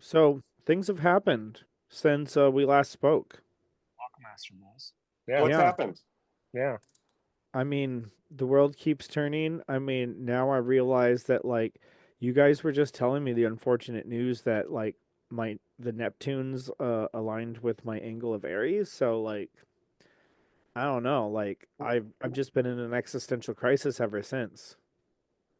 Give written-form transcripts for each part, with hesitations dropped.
So things have happened since we last spoke. Welcome, Astrobros. Yeah, What's Yeah, happened? yeah. I mean, the world keeps turning. I mean, now I realize that like you guys were just telling me the unfortunate news that like my the Neptunes aligned with my angle of Aries, so like I don't know, like I've just been in an existential crisis ever since.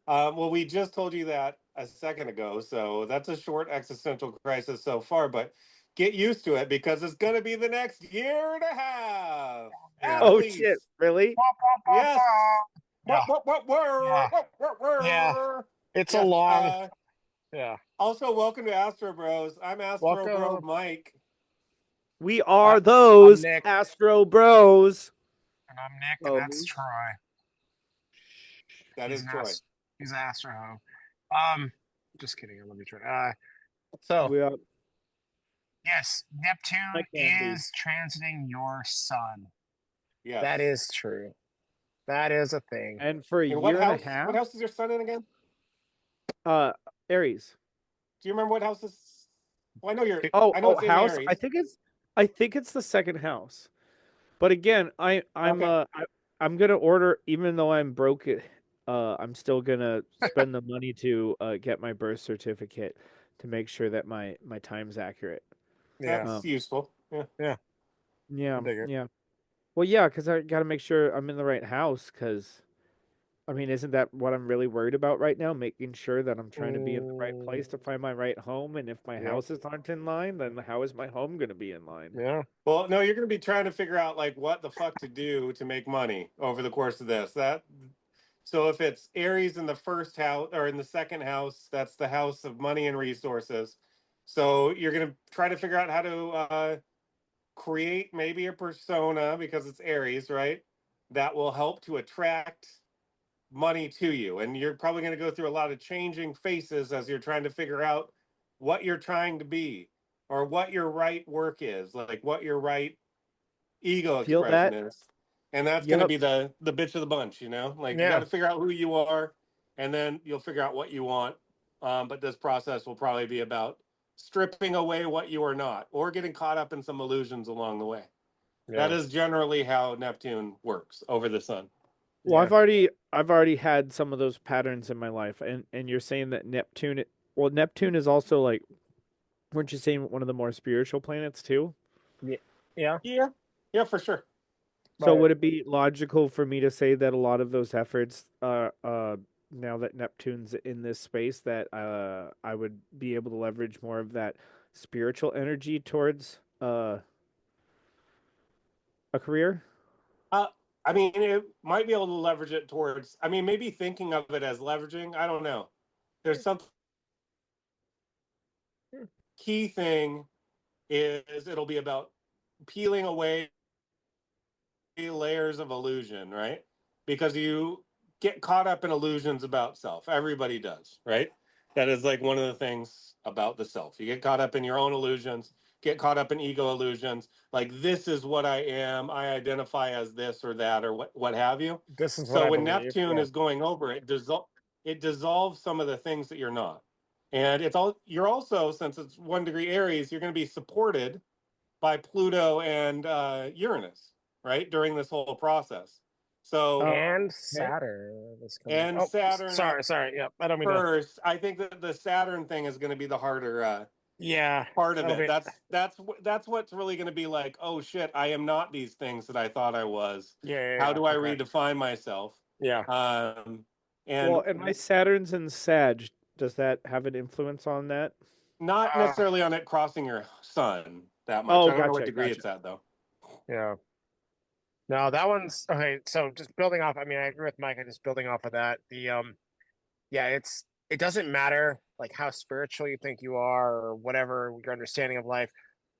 Well, we just told you that a second ago, so that's a short existential crisis so far, but get used to it because it's going to be the next year and a half, Yeah. at Oh shit, least. really? Wah, wah, wah, Yes. wah. Yeah, yeah, yeah. It's a Yes. long, yeah. Also, welcome to Astro Bros. I'm Astro Bro Welcome. Mike. We I, are I'm those Nick, Astro Bros. and I'm Nick, and that's Bros. Troy. That He's is an Troy. he's an Astro. Um, just kidding. Let me try. So We are yes, my Neptune candy. is transiting your sun. That Yes. is true. That is a thing. And for a And what year and a house? What half, house is your son in again? uh Aries. Do you remember what house is? Well, I know you're. Oh, I know oh, it's in house. Aries. I think it's the second house. But again, Okay. I'm gonna order even though I'm broke. I'm still gonna spend the money to get my birth certificate to make sure that my time's accurate. Yeah, That's Um, useful. Yeah. yeah. yeah, I dig it. yeah. Well, yeah, because I got to make sure I'm in the right house. Because I mean, isn't that what I'm really worried about right now? Making sure that I'm trying to be in the right Mm, place to find my right home. And if my yep. houses aren't in line, then how is my home gonna be in line? Yeah. Well, no, you're going to be trying to figure out like what the fuck to do to make money over the course of this. That so if it's Aries in the first house or in the second house, that's the house of money and resources. So you're going to try to figure out how to create maybe a persona because it's Aries, right? That will help to attract money to you. And you're probably going to go through a lot of changing faces as you're trying to figure out what you're trying to be or what your right work is, like what your right ego Feel expression that? is. And that's going to Yep. be the bitch of the bunch, you know? Like you got Yeah. to figure out who you are and then you'll figure out what you want. But this process will probably be about stripping away what you are not or getting caught up in some illusions along the way. That Yeah. is generally how Neptune works over the sun. Well, Yeah. I've already had some of those patterns in my life, and you're saying that Neptune. Well, Neptune is also like, weren't you saying one of the more spiritual planets too? Yeah. Yeah. Yeah, yeah, for sure. So But would it be logical for me to say that a lot of those efforts, now that Neptune's in this space, that I would be able to leverage more of that spiritual energy towards a career? Uh, I mean, it might be able to leverage it towards. I mean, maybe thinking of it as leveraging. I don't know. There's some key thing is it'll be about peeling away layers of illusion, right? Because you get caught up in illusions about self. Everybody does, right? That is like one of the things about the self. You get caught up in your own illusions, get caught up in ego illusions. Like, this is what I am. I identify as this or that or what have you. this is what So I when believe. Neptune Yeah. is going over it, it dissolves some of the things that you're not. And it's all you're also, since it's 1 degree Aries, you're going to be supported by Pluto and Uranus, right, during this whole process. So, Oh, And okay. Saturn is coming. and Oh, Saturn at sorry. Yep. I don't mean to. first, I think that the Saturn thing is going to be the harder Yeah. part of That'll it. be. That's what's really going to be like. Oh shit, I am not these things that I thought I was. How Yeah. do I Okay. redefine myself? Yeah. Um, and Well, and my Saturn's in Sag. Does that have an influence on that? not Uh, necessarily on it crossing your sun that much. Oh, I don't know what gotcha, degree gotcha. it's at though. yeah. No, that one's okay. So just building off. I mean, I agree with Mike. Just building off of that. Yeah, it doesn't matter like how spiritual you think you are or whatever your understanding of life.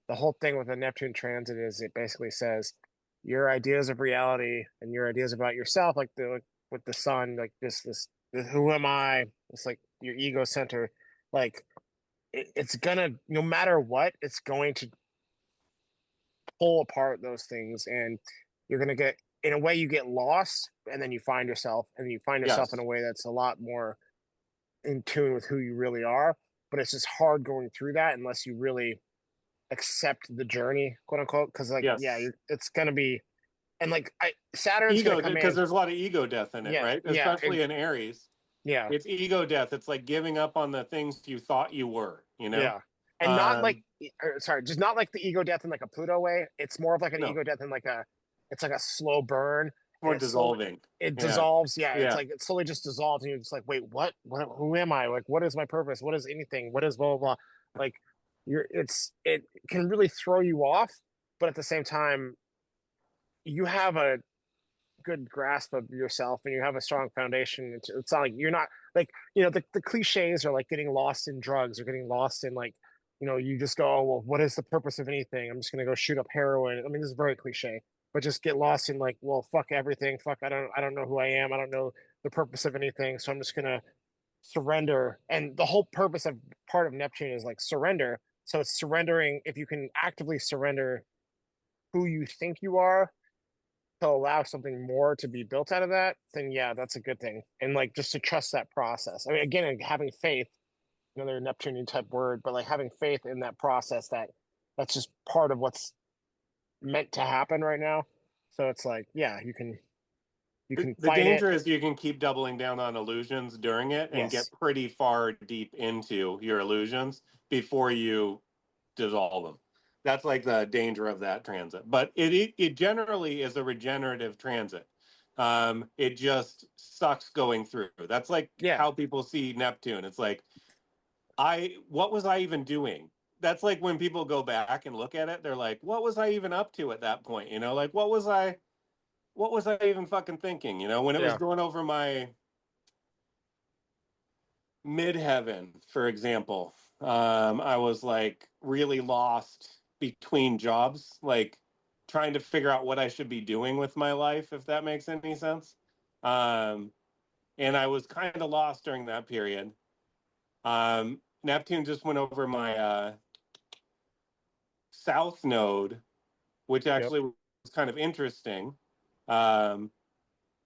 The whole thing with the Neptune transit is it basically says your ideas of reality and your ideas about yourself, like with the sun, like this who am I? It's like your ego center, like it's gonna no matter what, it's going to pull apart those things, and you're gonna get in a way you get lost, and then you find yourself, and you find yourself in Yes. a way that's a lot more in tune with who you really are. but it's just hard going through that unless you really accept the journey, quote unquote. Because like, yeah, Yes. it's gonna be, and like Saturn's gonna Ego, come because in. there's a lot of ego death in it, Yeah, right? yeah, Especially in Aries. yeah, It's ego death. It's like giving up on the things you thought you were, you know? yeah, and not like, Um, sorry, just not like the ego death in like a Pluto way. It's more of like an no, ego death in like it's like a slow burn, and more dissolving. it Yeah. dissolves. Yeah, it's Yeah. like it slowly just dissolves, and you're just like, wait, what? Who am I? Like, what is my purpose? What is anything? What is blah blah blah? Like, it can really throw you off, but at the same time, you have a good grasp of yourself and you have a strong foundation. It's not like you're not like, the cliches are like getting lost in drugs or getting lost in like, you just go, oh, well, what is the purpose of anything? I'm just going to go shoot up heroin. I mean, this is very cliche, but just get lost in like, well, fuck everything. Fuck, I don't know who I am. I don't know the purpose of anything. So I'm just going to surrender. And the whole purpose of part of Neptune is like surrender. So it's surrendering. If you can actively surrender who you think you are to allow something more to be built out of that, then yeah, that's a good thing. And like just to trust that process. I mean, again, like, having faith, another Neptunian type word, but like having faith in that process that's just part of what's meant to happen right now. So it's like, yeah, you can The fight it. danger is you can keep doubling down on illusions during it and Yes. get pretty far deep into your illusions before you dissolve them. That's like the danger of that transit. But it generally is a regenerative transit. It just sucks going through. That's like Yeah. how people see Neptune. It's like, what was I even doing? That's like when people go back and look at it, they're like, what was I even up to at that point? Like what was I even fucking thinking? When it was Yeah. going over my midheaven, for example, I was like really lost between jobs, like trying to figure out what I should be doing with my life, if that makes any sense. Um, and I was kind of lost during that period. Neptune just went over my south node, which Yep. actually was kind of interesting. Um,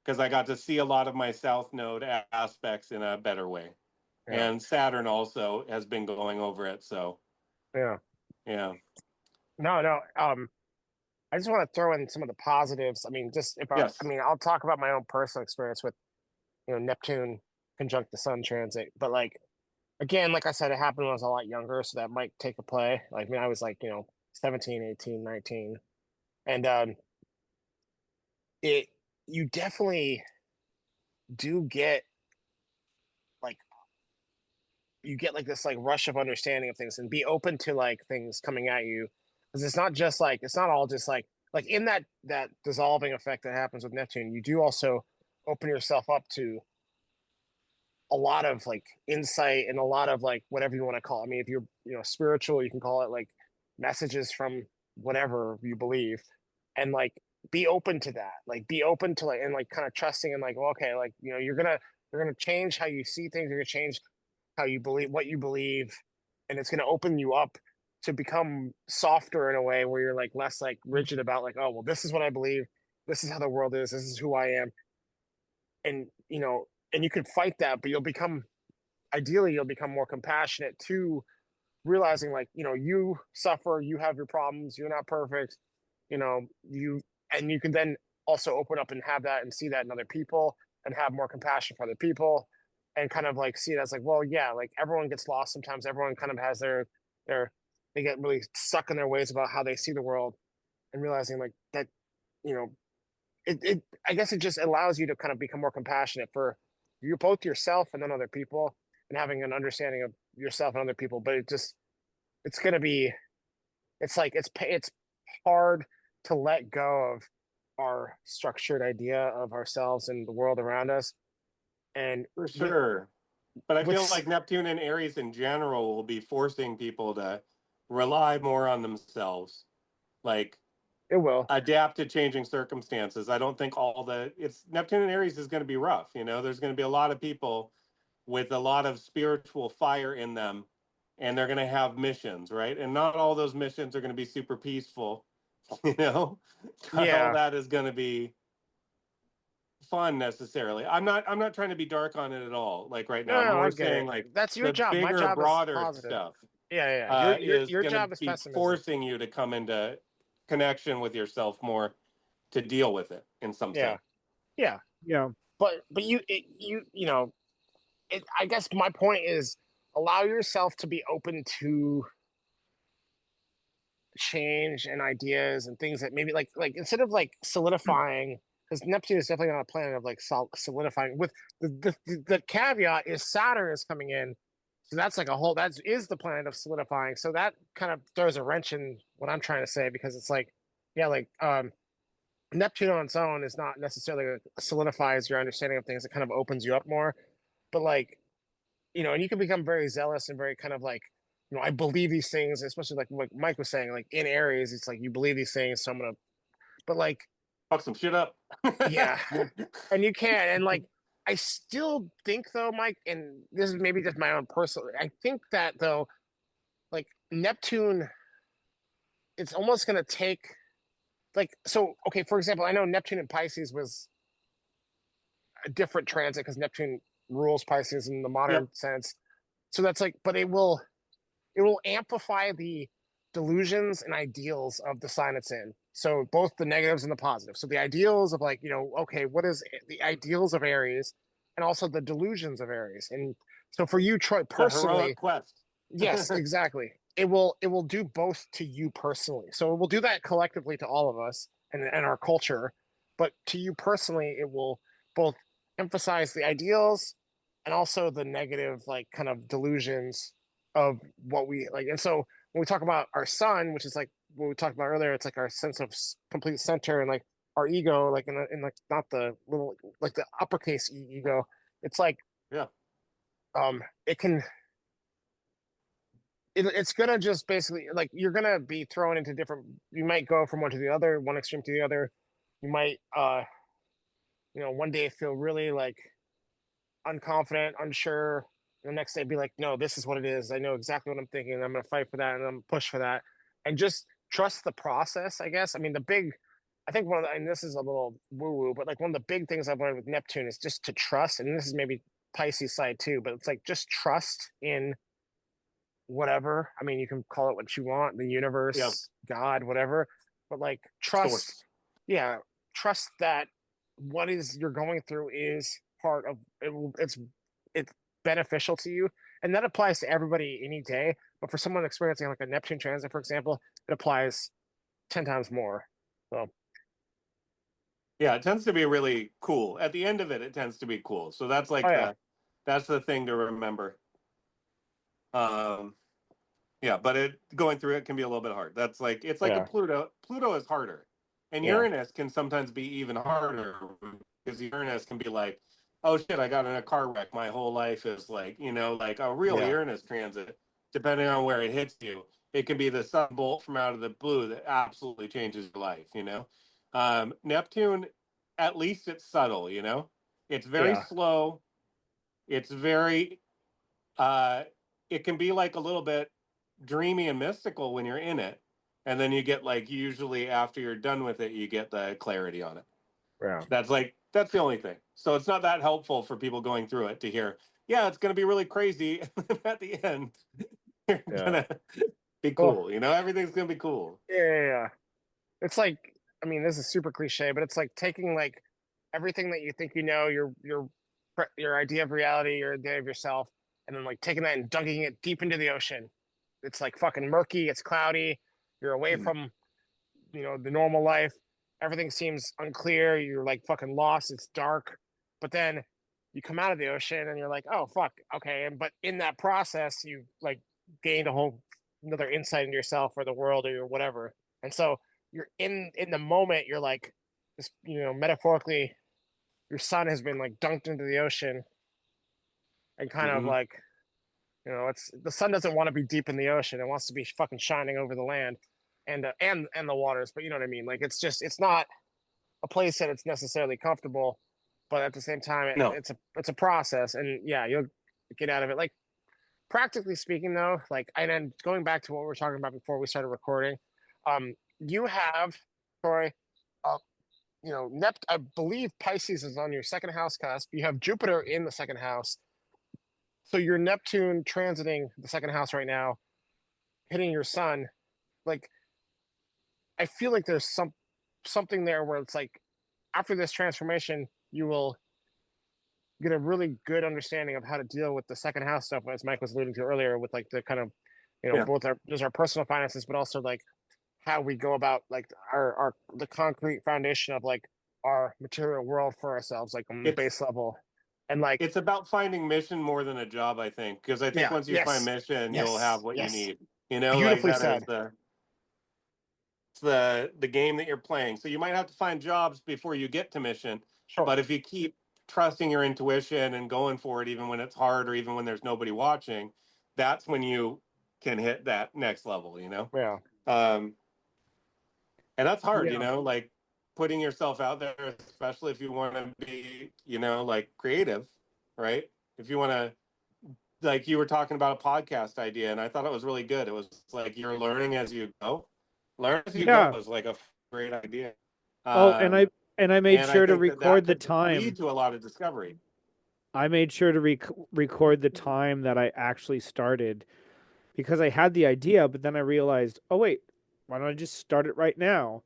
because I got to see a lot of my south node aspects in a better way. Yeah. And Saturn also has been going over it. So, Yeah. yeah. No, no. I just want to throw in some of the positives. I mean, just I Yes. mean, I'll talk about my own personal experience with, Neptune conjunct the sun transit, but like, again, like I said, it happened when I was a lot younger, so that might take a play. Like, I mean, I was like, 17, 18, 19. And it you definitely do get like like this like rush of understanding of things and be open to like things coming at you. Because it's not all just like in that dissolving effect that happens with Neptune, you do also open yourself up to a lot of like insight and a lot of like whatever you want to call it. I mean, if you're spiritual, you can call it like messages from whatever you believe, and like be open to that. Like be open to like and like kind of trusting and like, well, okay, like you're gonna change how you see things. You're gonna change how you believe what you believe, and it's gonna open you up to become softer in a way where you're like less like rigid about like, oh well, this is what I believe. This is how the world is. This is who I am, and and you can fight that, but you'll become more compassionate to realizing like you suffer, you have your problems, you're not perfect, you and you can then also open up and have that and see that in other people and have more compassion for other people and kind of like see it as like, well, yeah, like everyone gets lost sometimes. Everyone kind of has their they get really stuck in their ways about how they see the world, and realizing like that you know it I guess it just allows you to kind of become more compassionate for you, both yourself and then other people, and having an understanding of yourself and other people. But it's gonna be it's hard to let go of our structured idea of ourselves and the world around us. And For sure. But I feel with like Neptune and Aries in general will be forcing people to rely more on themselves, like it will, adapt to changing circumstances. I don't think it's Neptune and Aries is going to be rough. There's going to be a lot of people with a lot of spiritual fire in them, and they're going to have missions, right? And not all those missions are going to be super peaceful, you know? Not all yeah, that is going to be fun necessarily. I'm not trying to be dark on it at all. Like right now, I'm No, I more get saying it. like That's your the job. My bigger, job is broader positive. stuff Yeah. is Your going to job is be pessimism. forcing you to come into connection with yourself more to deal with it in some Yeah, sense. yeah. Yeah. But you know, I guess my point is allow yourself to be open to change and ideas and things that maybe like instead of like solidifying, because Neptune is definitely not a planet of like solidifying. With the caveat is Saturn is coming in, so that's like a whole that is the planet of solidifying. So that kind of throws a wrench in what I'm trying to say, because it's like yeah, like Neptune on its own is not necessarily solidifies your understanding of things. It kind of opens you up more, but like and you can become very zealous and very kind of like, I believe these things, especially like what Mike was saying, like in Aries, it's like you believe these things, so I'm gonna, but like, Fuck some shit up. yeah, and you can, and like, I still think though, Mike, and this is maybe just my own personal, I think that though, like Neptune, it's almost gonna take, like, so, okay, for example, I know Neptune and Pisces was a different transit because Neptune rules Pisces in the modern Yep. sense. So that's like, but it will amplify the delusions and ideals of the sign it's in. So both the negatives and the positives. So the ideals of like, okay, what is the ideals of Aries and also the delusions of Aries. And so for you, Troy, The heroic personally, quest. yes, exactly. It will do both to you personally. So it will do that collectively to all of us and our culture. But to you personally, it will both emphasize the ideals and also the negative, like kind of delusions of what we like. And so when we talk about our sun, which is like what we talked about earlier, it's like our sense of complete center and like our ego, like in like not the little like the uppercase ego. It's like Yeah. it can it's gonna just basically like you're gonna be thrown into different. You might go from one to the other, one extreme to the other. You might one day feel really like unconfident, unsure. The next day be like, no, this is what it is. I know exactly what I'm thinking. I'm gonna fight for that and I'm gonna push for that. And just trust the process, I guess. I mean, I think and this is a little woo woo, but like one of the big things I've learned with Neptune is just to trust. And this is maybe Pisces side too, but it's like just trust in whatever. I mean, you can call it what you want, the Yeah. universe, God, whatever. But like Source. yeah, trust that what is you're going through is part of it. It's beneficial to you, and that applies to everybody any day. But for someone experiencing like a Neptune transit, for example, it applies 10 times more. So Yeah, it tends to be really cool. At the end of it, it tends to be cool. So that's oh like yeah, that's the thing to remember. Um, yeah, but it going through it can be a little bit hard. That's like it's like a yeah, Pluto. Pluto is harder, and yeah, Uranus can sometimes be even harder because Uranus can be like, oh shit, I got in a car wreck. My whole life is like like a real yeah, Uranus transit. Depending on where it hits you, it can be the sun bolt from out of the blue that absolutely changes your life. Neptune, at least it's subtle. It's very yeah, slow. It's very it can be like a little bit dreamy and mystical when you're in it. And then you get like usually after you're done with it, you get the clarity on it. yeah. That's the only thing. So it's not that helpful for people going through it to hear, yeah, it's gonna be really crazy. And then at the end, you're Yeah. gonna be Well, cool. Everything's gonna be cool. yeah. It's like, I mean, this is super cliche, but it's like taking like everything that you think your idea of reality, your idea of yourself, and then like taking that and dunking it deep into the ocean. It's like fucking murky, it's cloudy, you're away from, the normal life. Everything seems unclear, you're like fucking lost, it's dark. But then you come out of the ocean and you're like, oh fuck, okay. And but in that process, you like gained a whole another insight into yourself or the world or whatever. And so you're in the moment, you're like just metaphorically, your sun has been like dunked into the ocean and kind of Mm-hmm. like it's the sun doesn't want to be deep in the ocean. It wants to be fucking shining over the land and the waters. But you know what I mean? Like it's not a place that it's necessarily comfortable, but at the same time, No. it's a process. And yeah, you'll get out of it. Like practically speaking, though, like and then going back to what we were talking about before we started recording, you have Troy, I believe Pisces is on your second house cusp. You have Jupiter in the second house. So your Neptune transiting the second house right now, hitting your sun. Like, I feel like there's something there where it's like after this transformation, you will get a really good understanding of how to deal with the second house stuff, as Mike was alluding to earlier, with like the kind of, Yeah. both our personal finances, but also like how we go about like our the concrete foundation of like our material world for ourselves, like on the It's base level, and like it's about finding mission more than a job, I think, because I think yeah, once you find yes, mission, you'll have yes, what you yes, need. You know, like beautifully that is said. the game that you're playing. So you might have to find jobs before you get to mission, Sure. but if you keep trusting your intuition and going for it, even when it's hard or even when there's nobody watching, that's when you can hit that next level. Yeah. Um, and that's hard. Yeah. Like putting yourself out there, especially if you want to be, like creative, right? If you want to, like you were talking about a podcast idea, and I thought it was really good. It was like you're learning as you go. Learn as you go Yeah. is like a great idea. Oh, and Um, I made and I sure to think that record the could time. lead to a lot of discovery. I made sure to record the time that I actually started because I had the idea, but then I realized, oh wait, why don't I just start it right now?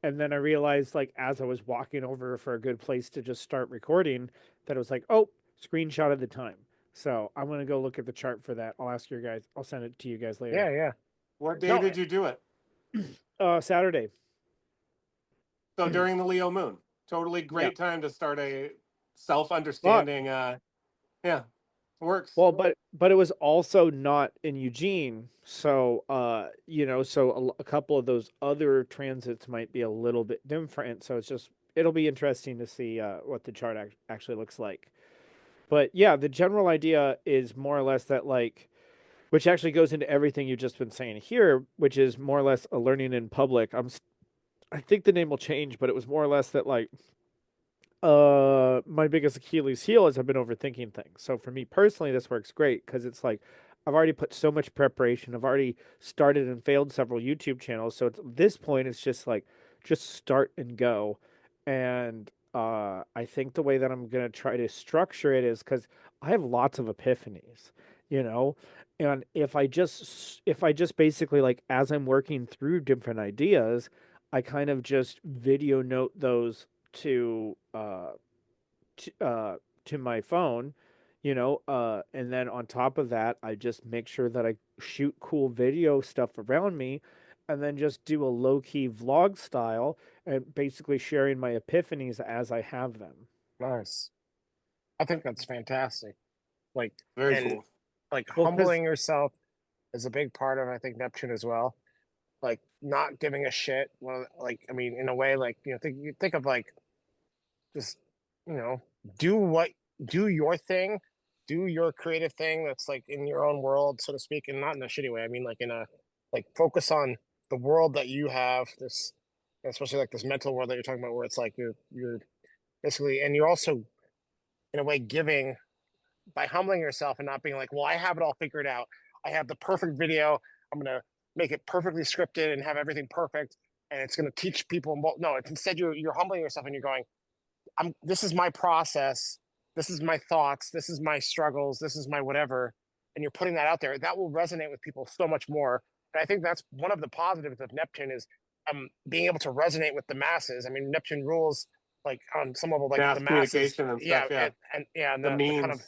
And then I realized, like, as I was walking over for a good place to just start recording, that it was like, oh, screenshot of the time. So I'm gonna go look at the chart for that. I'll ask you guys. I'll send it to you guys later. Yeah. Yeah. What day No. did you do it? Saturday. So during the Leo moon. Totally Yeah. great time to start a But self-understanding. Yeah, works. well, but it was also not in Eugene, so so a couple of those other transits might be a little bit different. So it'll be interesting to see what the chart actually looks like. But yeah, the general idea is more or less that like, which actually goes into everything you've just been saying here, which is more or less a learning in public. I think the name will change, but it was more or less that like my biggest Achilles heel is I've been overthinking things. So for me personally, this works great because it's like I've already put so much preparation. I've already started and failed several YouTube channels. So at this point, it's just like just start and go. And I think the way that I'm gonna try to structure it is because I have lots of epiphanies, you know, and if I just basically like as I'm working through different ideas, I kind of just video note those to to my phone, and then on top of that, I just make sure that I shoot cool video stuff around me, and then just do a low key vlog style and basically sharing my epiphanies as I have them. Nice. I think that's fantastic. Like, Very and cool. like Well, because humbling yourself is a big part of, I think, Neptune as well. Like not giving a shit. Well, like I mean, in a way, like you think of like just you know do what do your thing, do your creative thing that's like in your own world, so to speak, and not in a shitty way. I mean, like in a like focus on the world that you have. This, especially like this mental world that you're talking about, where it's like you're basically, and you're also in a way giving by humbling yourself and not being like, well, I have it all figured out. I have the perfect video. I'm gonna make it perfectly scripted and have everything perfect, and it's gonna teach people. No, it's instead you're humbling yourself and you're going, I'm. This is my process. This is my thoughts. This is my struggles. This is my whatever, and you're putting that out there. That will resonate with people so much more. And I think that's one of the positives of Neptune is being able to resonate with the masses. I mean, Neptune rules like on some level like the Mass masses. communication and Yeah, stuff. Yeah. and yeah, and The the kind of memes.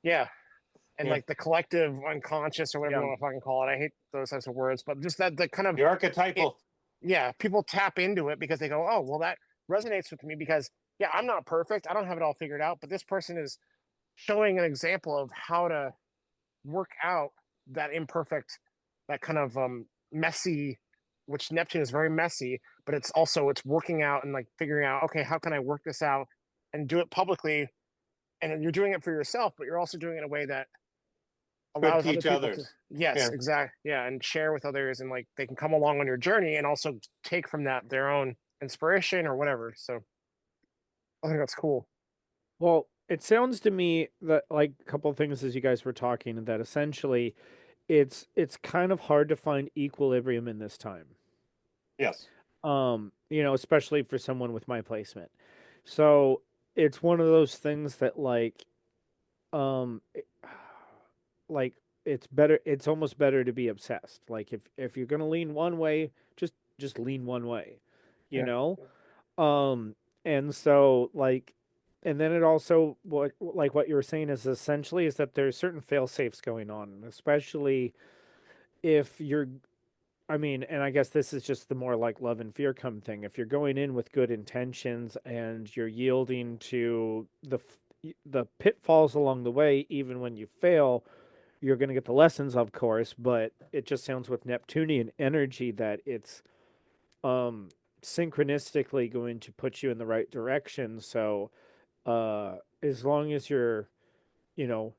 yeah, and Yeah. like the collective unconscious or whatever you yeah, want to fucking call it. I hate those types of words, but just that the kind of The it, archetypal. yeah, people tap into it because they go, oh, well, that resonates with me because yeah, I'm not perfect, I don't have it all figured out, but this person is showing an example of how to work out that imperfect, that kind of messy, which Neptune is very messy, but it's working out and like figuring out, okay, how can I work this out and do it publicly, and you're doing it for yourself, but you're also doing it in a way that Could allows other teach people to others. yes Yeah. exactly yeah and share with others, and like they can come along on your journey and also take from that their own inspiration or whatever. So I think that's cool. well, it sounds to me that like a couple of things as you guys were talking that essentially it's kind of hard to find equilibrium in this time. Yes. especially for someone with my placement. So it's one of those things that um it- like it's almost better to be obsessed. Like if you're going to lean one way, just lean one way, you Yeah. know? Um and so and then it also what you were saying is essentially is that there's certain fail safes going on, especially if you're I mean, and I guess this is just the more like love and fear come thing. If you're going in with good intentions and you're yielding to the pitfalls along the way, even when you fail, you're going to get the lessons, of course. But it just sounds with Neptunian energy that it's um synchronistically going to put you in the right direction. So, as long as you're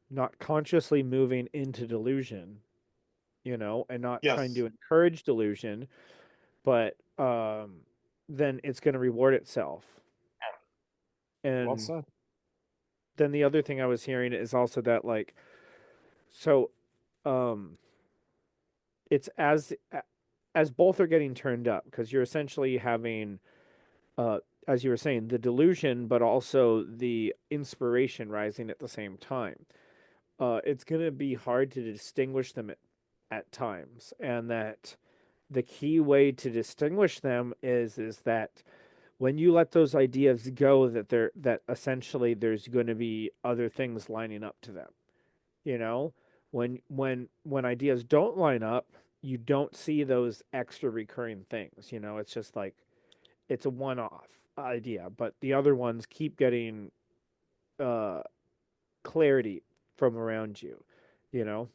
not consciously moving into delusion, and not trying Yes. to encourage delusion, but then it's going to reward itself. Well And said. then the other thing I was hearing is also that so um it's as both are getting turned up because you're essentially having uh as you were saying the delusion but also the inspiration rising at the same time. It's going to be hard to distinguish them at times, and that the key way to distinguish them is that when you let those ideas go, that essentially there's going to be other things lining up to them. you know when ideas don't line up, you don't see those extra recurring things. It's just like it's a one-off idea, but the other ones keep getting uh clarity from around you you know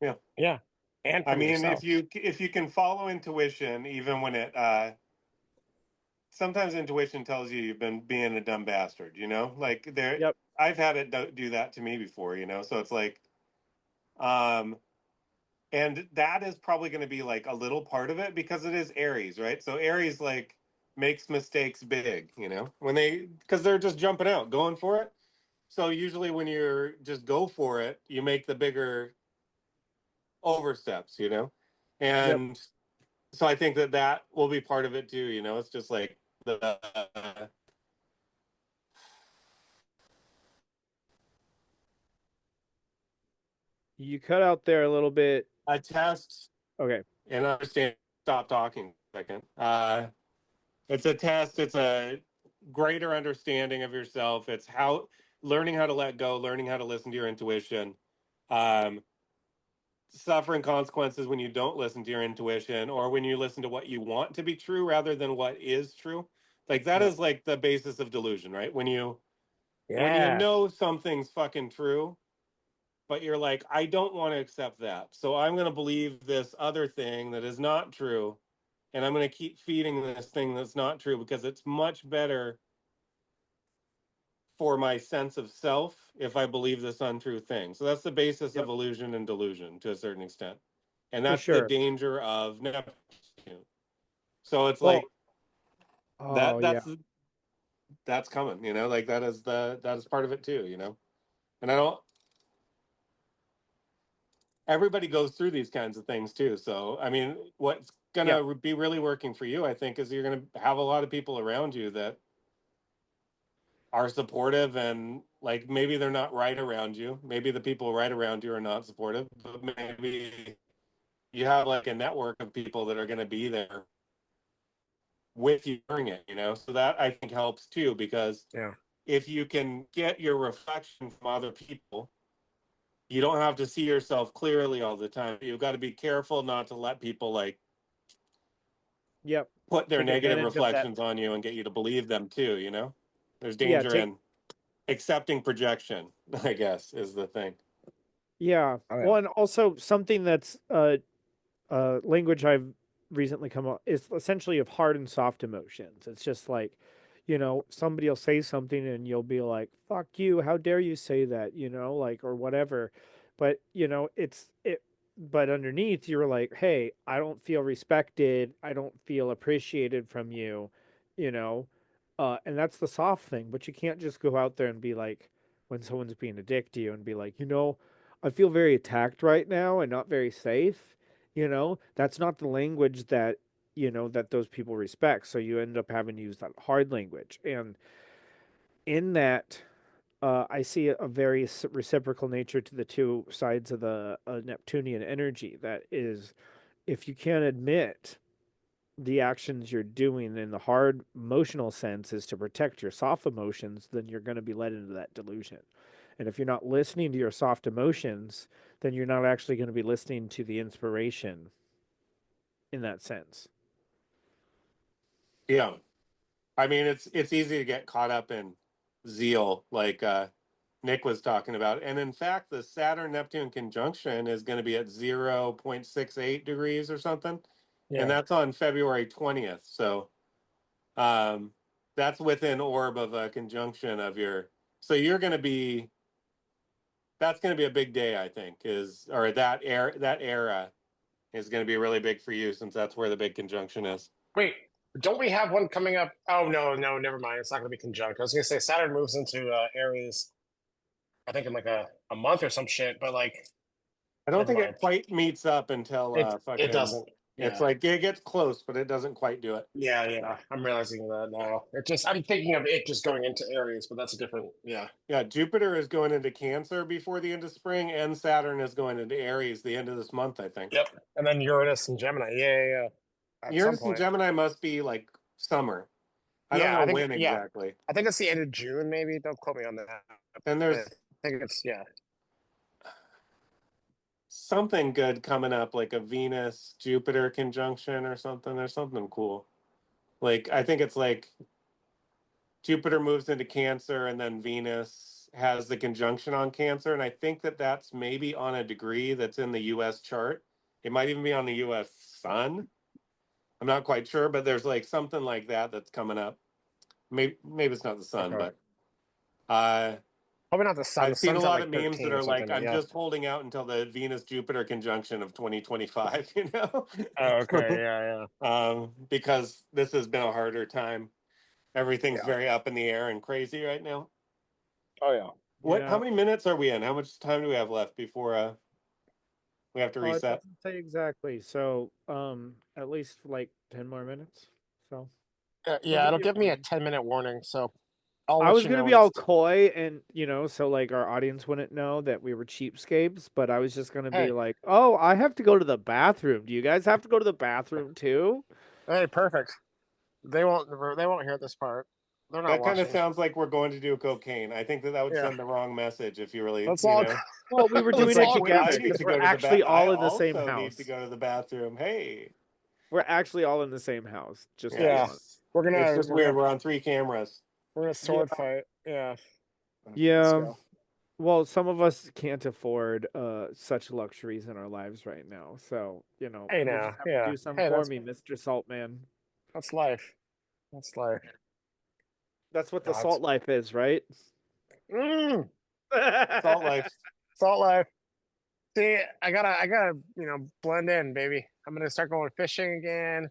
Yeah. Yeah. And I from mean, yourself. if you can follow intuition, even when it sometimes intuition tells you you've been being a dumb bastard, like yep I've had it do that to me before, so it's like, um, and that is probably going to be like a little part of it because it is Aries, right? So Aries like makes mistakes big, when because they're just jumping out, going for it. So usually when you're just go for it, you make the bigger oversteps, yep and so I think that that will be part of it too. It's just like the You cut out there a little bit. a test Okay. and understand. Stop talking a second. It's a test. It's a greater understanding of yourself. It's how learning how to let go, learning how to listen to your intuition. Um, Suffering consequences when you don't listen to your intuition or when you listen to what you want to be true rather than what is true. Like that Yep. is like the basis of delusion, right? When you Yeah. know something's fucking true, but you're like, I don't want to accept that. So I'm going to believe this other thing that is not true. And I'm going to keep feeding this thing that's not true because it's much better for my sense of self if I believe this untrue thing. So that's the basis of Yep. illusion and delusion to a certain extent. And For that's the sure. danger of Neptune. So it's Well, like oh that yeah. that's coming, like that is part of it too, And I don't everybody goes through these kinds of things too. So I mean, what's Yep. gonna be really working for you, I think, is you're gonna have a lot of people around you that are supportive and like maybe they're not right around you. Maybe the people right around you are not supportive, but maybe you have like a network of people that are going to be there with you during it, So that I think helps too because Yeah. if you can get your reflection from other people, you don't have to see yourself clearly all the time. You've got to be careful not to let people like Yep. put their Take negative advantage of that. reflections on you and get you to believe them too, There's Yeah. danger Take. in accepting projection, I guess, is the thing. Yeah. Oh yeah. Well, and also something that's language I've recently come up is essentially of hard and soft emotions. It's just like, somebody will say something and you'll be like, "Fuck you! How dare you say that?" or whatever. But But underneath, you're like, "Hey, I don't feel respected. I don't feel appreciated from you," you know. And that's the soft thing. But you can't just go out there and be like, when someone's being a dick to you, and be like, I feel very attacked right now and not very safe. That's not the language that that those people respect. So you end up having to use that hard language. And in that, I see a very reciprocal nature to the two sides of the Neptunian energy. That is, if you can't admit the actions you're doing in the hard emotional sense is to protect your soft emotions, then you're going to be led into that delusion. And if you're not listening to your soft emotions, then you're not actually going to be listening to the inspiration in that sense. Yeah. I mean, it's easy to get caught up in zeal, like Nick was talking about. And in fact, the Saturn Neptune conjunction is going to be at 0.68 degrees or something. And Yeah. that's on February 20th. So um, that's within orb of a conjunction of your. So you're going to be. That's going to be a big day, I think. Or that era is going to be really big for you since that's where the big conjunction is. Wait, don't we have one coming up? Oh no, no, never mind. It's not going to be conjunct. I was going to say Saturn moves into Aries. I think in like a month or some shit. But like, I don't never think mind. it quite meets up until It fucking. doesn't. It's Yeah. like it gets close, but it doesn't quite do it. Yeah, yeah. I'm realizing that now. I'm thinking of it just going into Aries, but that's a different. Yeah. Yeah, Jupiter is going into Cancer before the end of spring, and Saturn is going into Aries the end of this month, I think. Yep. And then Uranus and Gemini. Yeah, yeah, yeah. At some Uranus and point. Gemini must be like summer. I don't Yeah, know I think. when Yeah, exactly. I think it's the end of June. Maybe don't quote me on that. Then But I there's think it's yeah. something good coming up, like a Venus Jupiter conjunction or something. There's something cool. Like I think it's like Jupiter moves into Cancer, and then Venus has the conjunction on Cancer, and I think that that's maybe on a degree that's in the U.S. chart. It might even be on the U.S. Sun. I'm not quite sure, but there's like something like that that's coming up. Maybe it's not the Sun, Okay. but uh, Probably not the sun. The I've seen a sun's at lot like of memes 13 that or are like, something. "I'm Yeah. just holding out until the Venus Jupiter conjunction of 2025," you know, Oh, okay. Yeah, because this has been a harder time. Everything's yeah. very up in the air and crazy right now. Oh, yeah. What? How Yeah. many minutes are we in? How much time do we have left before we have to Oh, it reset? doesn't say exactly. So, at least like 10 more minutes. So we'll Yeah, give it'll you a give me a warning. 10-minute warning, so I'll I let was you gonna know be when all it's. coy and so like our audience wouldn't know that we were cheapskates, but I was just gonna be Hey, like, "Oh, I have to go to the bathroom. Do you guys have to go to the bathroom too?" hey, perfect. They won't. They won't hear this part. They're not That kind of watching. sounds like we're going to do cocaine. I think that that would Yeah, send the wrong message if you really, let's all. Well, we were it's doing Let's it like all quit I together this. need because to we're go to the actually bath. I all in the same also need to house. go to the bathroom. Hey, We're actually all in the same house. Just for Yeah, fun. yes. we're It's gonna just we're weird. gonna We're on three cameras. we're gonna Yeah. sword fight. Yeah, let's Yeah. go. Well, some of us can't afford such luxuries in our lives right now. So, Hey you'll now, just have to yeah. do some Hey, for me, Mr. Saltman. that's life. That's life. That's what the No, it's salt life is, right? mm, Salt life. salt life. See, I gotta blend in, baby. I'm gonna start going fishing again,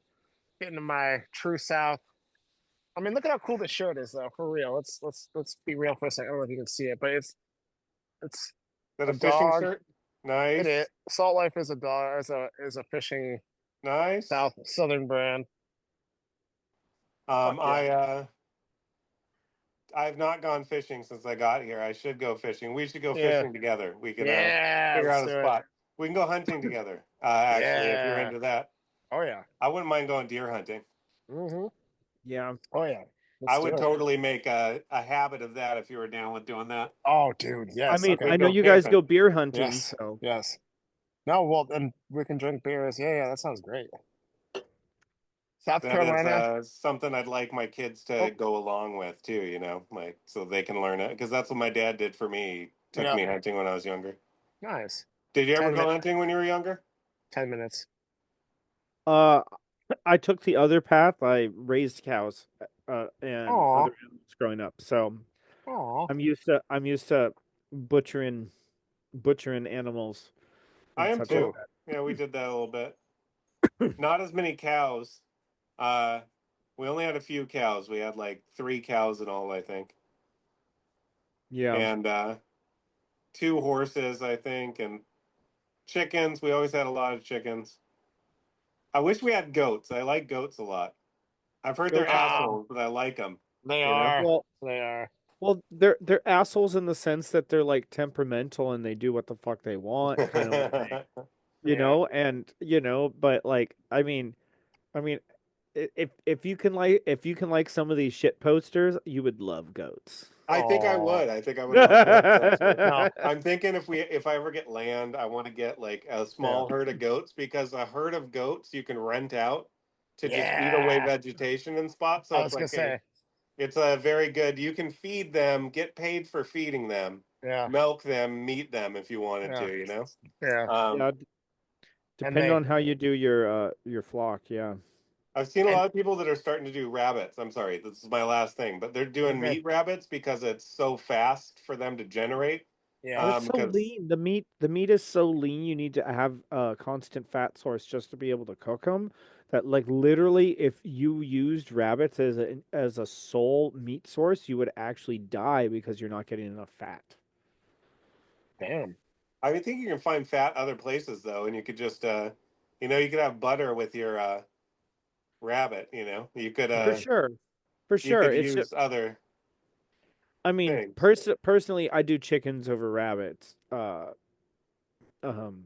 getting to my true south. I mean, look at how cool this shirt is, though. For real, let's be real for a second. I don't know if you can see it, but it's That a a fishing dog. shirt? It is. Nice, Salt Life is a dog. Is a fishing nice. southern brand. Fuck Um, yeah. I uh, I've not gone fishing since I got here. I should go fishing. We should go Yeah. fishing together. We can Yeah. figure Let's out a do it. spot. We can go hunting together. Actually, if you're Yeah. into that, Oh yeah. I wouldn't mind going deer hunting. Mm-hmm. Yeah. Oh yeah. I Let's do would it. totally make a habit of that if you were down with doing that. Oh, dude. I Yes. mean, We Okay. I can know go you guys camping. go beer hunting, Yes. so Yes. No. Well, then we can drink beers. Yeah. Yeah. That sounds great. South That is Carolina. something I'd like my kids to Oh. go along with too, like so they can learn it. Because that's what my dad did for me. He took Yeah. me hunting when I was younger. Nice. Did you ever 10 go minutes. hunting when you were younger? 10 minutes. uh I took the other path. I raised cows and Aw. other animals growing up. So, Aw. I'm used to butchering animals I and am such like Ooh. too. Yeah, we did that a little bit. Not as many cows. Uh, we only had a few cows. We had like three cows in all, I think, Yeah. and two horses, I think, and chickens. We always had a lot of chickens. I wish we had goats. I like goats a lot. I've heard they're Goats are fun. assholes, but I like them. They You know? are. Well, They are. well, they're assholes in the sense that they're like temperamental and they do what the fuck they want, kind of a thing. Yeah. And but like, I mean, if you can like some of these shit posters, you would love goats. I think I Oh would. I think I would love goats. But no. I'm thinking if I ever get land, I want to get like a Yeah, small herd of goats because a herd of goats you can rent out to just eat away Yeah. vegetation and spots. So I it's was gonna like a say. it's a very good. You can feed them, get paid for feeding them, Yeah. milk them, meat them if you wanted Yeah. to. You know. Yeah. Um, yeah. And Depend they. on how you do your flock. Yeah, I've seen a And lot of people that are starting to do rabbits. I'm sorry, this is my last thing, but they're doing okay. meat rabbits because it's so fast for them to generate. but Yeah. it's so Because lean. The meat is so lean. You need to have a constant fat source just to be able to cook them. That like literally, if you used rabbits as a sole meat source, you would actually die because you're not getting enough fat. Damn. I think you can find fat other places though, and you could just, you could have butter with your rabbit. For Yeah. sure, for You sure. could It's just, use other I mean, things. personally, I do chickens over rabbits. Um,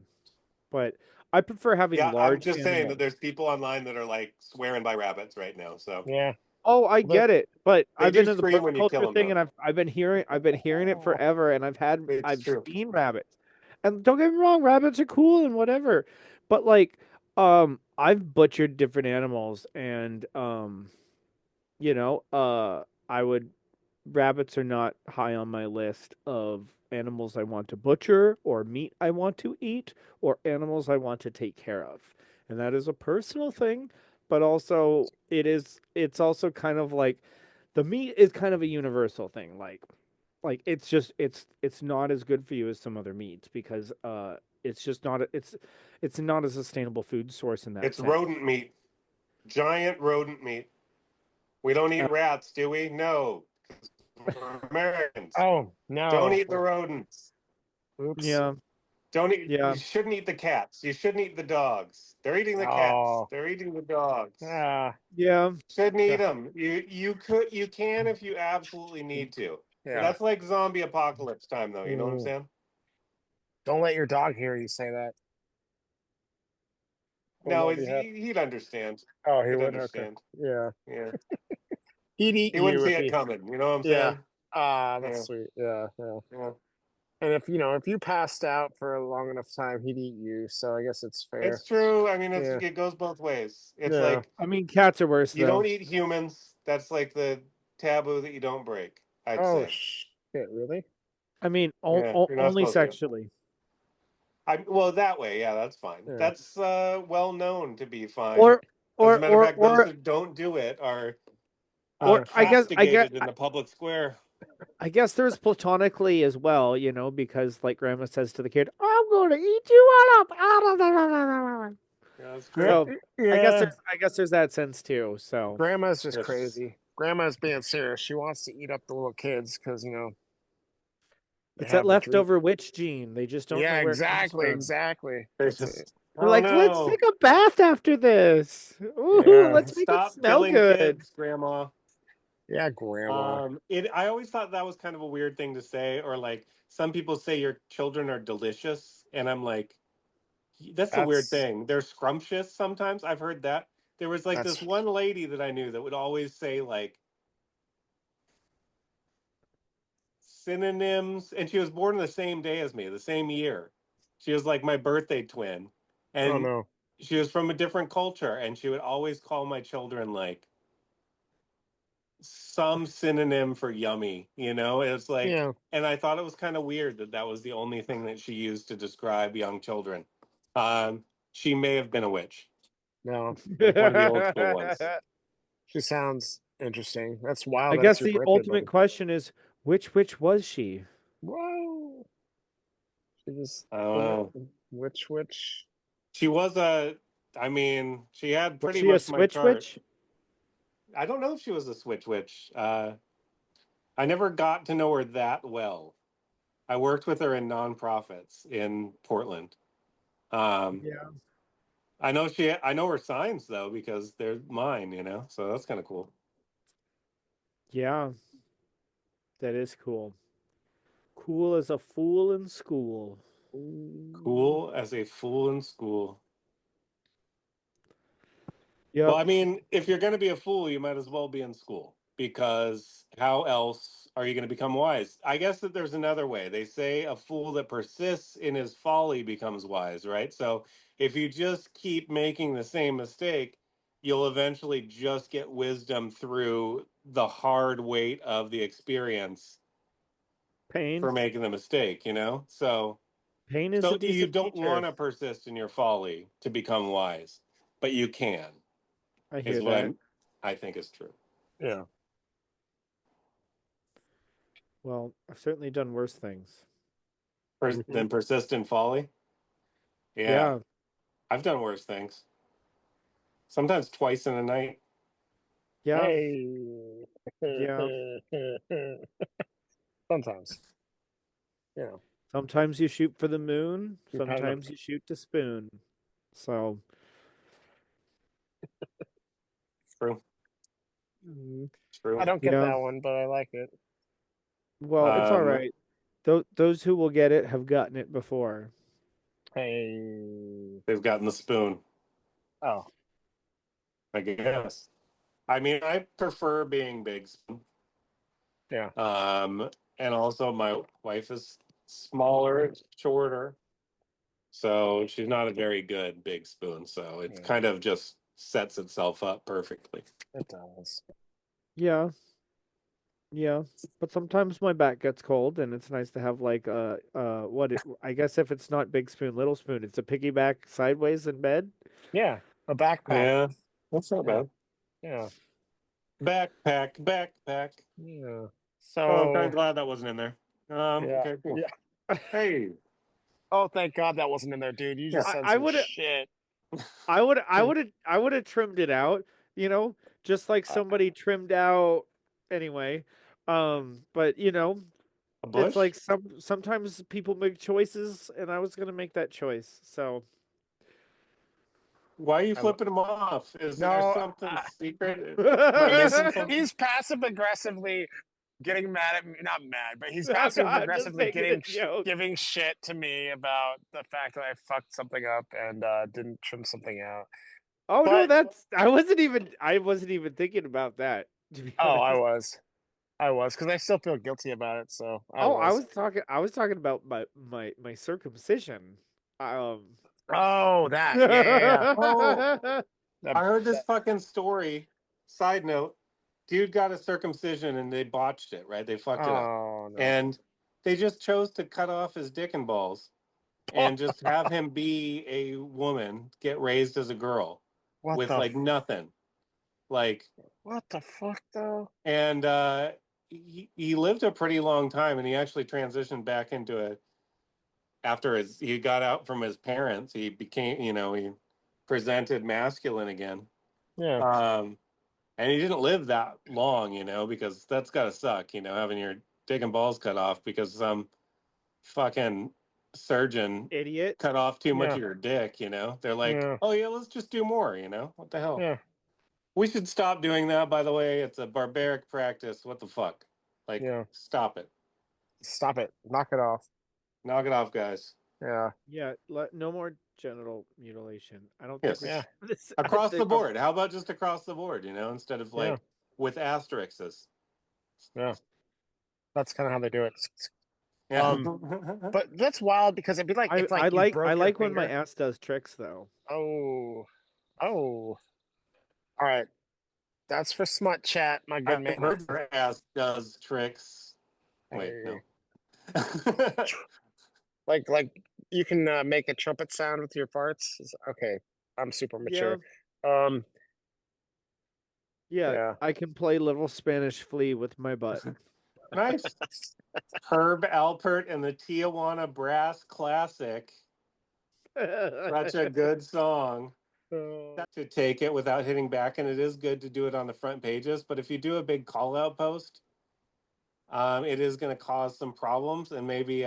but I prefer having Yeah, I'm large just saying that animals. there's people online that are like swearing by rabbits right now. So Yeah. Oh, I Well, get it, but they I've do been in the scream when you kill permaculture them, thing, though. and I've been hearing it forever, and It's I've true. seen rabbits, and don't get me wrong, rabbits are cool and whatever, but like, I've butchered different animals, and I would rabbits are not high on my list of animals I want to butcher or meat I want to eat or animals I want to take care of. And that is a personal thing, but also it's also kind of like the meat is kind of a universal thing. Like it's not as good for you as some other meats because it's just not it's not a sustainable food source in that It's sense. rodent meat, giant rodent meat. We don't eat Uh, rats, do we? No, we're Americans. oh Don't no. eat the rodents. Oops. yeah, Don't eat. You yeah. shouldn't eat the cats. You shouldn't eat the dogs. They're eating the cats. Oh. They're eating the dogs. Ah. Yeah. Shouldn't eat Yeah. them. You can if you absolutely need to. Yeah. That's like zombie apocalypse time, though. You know what I'm Mm. saying? Don't let your dog hear you say that. He'll No, not be happy. he'd understand. Oh, he He'd would. Okay. understand. Yeah. Yeah, He'd eat he wouldn't you see if it he. coming. You know what I'm Yeah. saying? Ah, Yeah, that's sweet. Yeah. Yeah. yeah. And if you passed out for a long enough time, he'd eat you. So I guess it's fair. It's true. I mean, Yeah. it goes both ways. It's Yeah. like I mean, cats are worse you don't though. eat humans. That's like the taboo that you don't break. I'd Oh say. shit! Really? I mean, Yeah, you're not only supposed to. sexually, Well, that way, yeah, that's fine. Yeah. That's well known to be fine. or As a or matter of or fact, those or who don't do it are or castigated in the public square. I guess there's platonically as well, because like Grandma says to the kid, "I'm going to eat you up." Yeah, that's Gra- true. So yeah. I guess there's that sense too. So Grandma's just Yes. crazy. Grandma's being serious. She wants to eat up the little kids because they it's that have the dream. leftover witch gene. They just don't know Yeah. where it comes Exactly. from. Exactly. It's That's just, it. They're oh like, "Let's no. take a bath after this. Ooh, Yeah. let's make it Stop smell killing good." kids, Grandma. Yeah. Grandma. I always thought that was kind of a weird thing to say, or like some people say your children are delicious, and I'm like, that's a weird That's thing. They're scrumptious sometimes. I've heard that. There was like this that's one lady that I knew that would always say like synonyms, and she was born the same day as me, the same year. She was like my birthday twin, oh and no. she was from a different culture, and she would always call my children like some synonym for yummy. It's like, Yeah. and I thought it was kind of weird that that was the only thing that she used to describe young children. Um, she may have been a witch, No. like one of the old school ones. She sounds interesting. That's I wild that guess it's your the birthday, ultimate buddy. question is, which witch was she? Whoa. She just I don't know. which She was I mean, she had Was pretty she a much my switch chart. witch? I don't know if she was a switch witch. I never got to know her that well. I worked with her in nonprofits in Portland. Um, Yeah. I know her signs though because they're mine, you know. So that's kind of cool. Yeah, that is cool. Cool as a fool in school. Cool as a fool in school. Well, Yep. I mean, if you're going to be a fool, you might as well be in school because how else are you going to become wise? I guess that there's another way. They say a fool that persists in his folly becomes wise, right? So if you just keep making the same mistake, you'll eventually just get wisdom through the hard weight of the experience Pain. for making the mistake, you know? Pain is a So you decent don't teacher. want to persist in your folly to become wise, but you can, I is hear what that. I think is true. Yeah. Well, I've certainly done worse things. Than persistent folly. Yeah, Yeah. I've done worse things. Sometimes twice in a night. Yeah. Hey. Yeah. Sometimes. Yeah. Sometimes you shoot for the moon. You've had enough. Sometimes you shoot to spoon. So, True, I true. don't get yeah. that one, but I like it. Well, it's all Um, right. Those who will get it have gotten it before. Hey. they've gotten the spoon, Oh. I guess. I mean, I prefer being big spoon. Yeah. And also my wife is smaller, shorter, so she's not a very good big spoon. So it Yeah. kind of just sets itself up perfectly. It does. Yeah. Yeah. But sometimes my back gets cold and it's nice to have like I guess if it's not big spoon, little spoon, it's a piggyback sideways in bed. Yeah. A backpack. Yeah, that's not Yeah. bad. Yeah. Backpack, backpack. Yeah. Oh, I'm kind of So, glad that wasn't in there. yeah. Okay, cool. Yeah. Hey, Oh, thank God that wasn't in there, dude. You yeah. just said I some would shit. I would have trimmed it out, just like Uh, somebody trimmed out anyway. But A it's bush? like sometimes people make choices and I was gonna make that choice. So Why are you I lo- flipping him off? Is there no, something secret? Am I he's missing something? he's passive aggressively getting mad at me. Not mad, but he's Oh passive God, just aggressively making a joke. giving shit to me about the fact that I fucked something up and didn't trim something out. Oh no, But that's I wasn't even thinking about that, to be oh, honest. I was because I still feel guilty about it. So I Oh, was. I was talking about my circumcision. Um Oh, that. Yeah, yeah, yeah. Oh, That, I heard this that, fucking story. Side note, dude got a circumcision and they botched it, right? They fucked it up. oh no. And they just chose to cut off his dick and balls and just have him be a woman, get raised as a girl What with the like nothing. Like, what the fuck though? and he lived a pretty long time and he actually transitioned back into it after he got out from his parents. He became, he presented masculine again. Yeah, Um, and he didn't live that long, because that's gotta suck, having your dick and balls cut off because some fucking surgeon Idiot. cut off too much yeah, of your dick, They're like, yeah, oh yeah, let's just do more, What the hell? yeah, We should stop doing that, by the way. It's a barbaric practice. What the fuck? Like, yeah. stop it. Stop it. Knock it off. Knock it off, guys. Yeah, Yeah, no more genital mutilation. I don't think we Yes. yeah, should have this. I Across the think I'm board. How about just across the board, instead of yeah, like with asterisks? yeah. That's kind of how they do it. Yeah. Um, but that's wild because it'd be like if like you I broke your like when my finger. ass does tricks though. Oh, oh. All right. That's for smut chat, my good I've man. heard your ass does tricks. Wait, Hey. no. Like you can make a trumpet sound with your farts. Okay, I'm super Yeah. mature. Um, Yeah, yeah. I can play Little Spanish Flea with my butt. Nice. Herb Alpert and the Tijuana Brass Classic. Such a good song. To take it without hitting back, and it is good to do it on the front pages. But if you do a big call out post, it is going to cause some problems, and maybe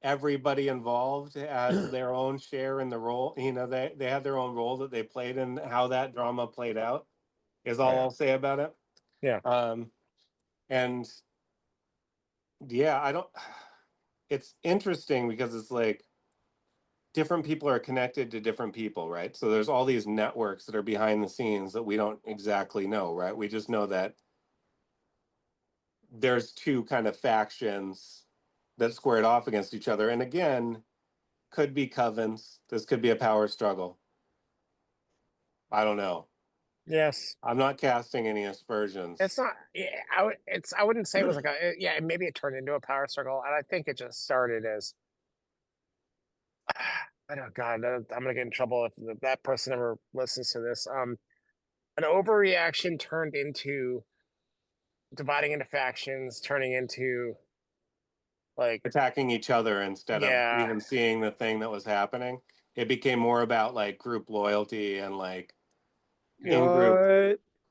everybody involved has their own share in the role. You know, they had their own role that they played in how that drama played out. Is Oh, all yeah. I'll say about it. Yeah. And yeah, I don't. It's interesting because it's like different people are connected to different people, right? So there's all these networks that are behind the scenes that we don't exactly know, right? We just know that there's two kind of factions that squared off against each other. And again, could be covens. This could be a power struggle. I don't know. Yes. I'm not casting any aspersions. It's not. Yeah, I wouldn't say it was like a. Yeah, maybe it turned into a power struggle, and I think it just started as. I don't. God, I'm gonna get in trouble if that person ever listens to this. An overreaction turned into dividing into factions, turning into like, Attacking each other instead of yeah, even seeing the thing that was happening. It became more about like group loyalty and like yeah, in group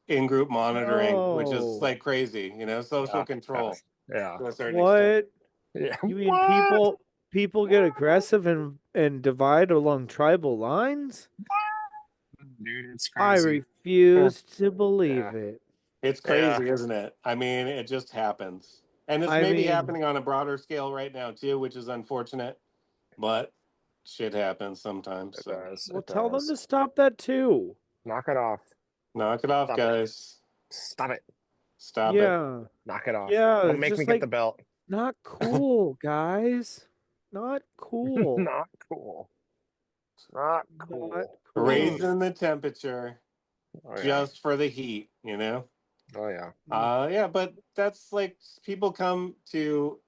What? in group monitoring, which is No. like crazy, social yeah, control yeah, to a certain extent. What? yeah. You mean What? people get What? aggressive and divide along tribal lines? Dude, it's I crazy. Yeah, refuse to yeah, believe it. It's yeah. crazy, isn't it? I mean, it just happens. And it's I maybe mean, happening on a broader scale right now too, which is unfortunate, but shit happens sometimes. It So does. well, It tell them does. to stop that too. Knock it off. knock it off, Stop it. guys. Stop it. Stop it. Yeah. Knock it off. Yeah, Don't it's make me just get the like belt. not cool, guys. Not cool. Not cool. Not Not cool. cool. Raising the temperature Oh yeah. just for the heat. Oh yeah. Yeah, but that's like people come to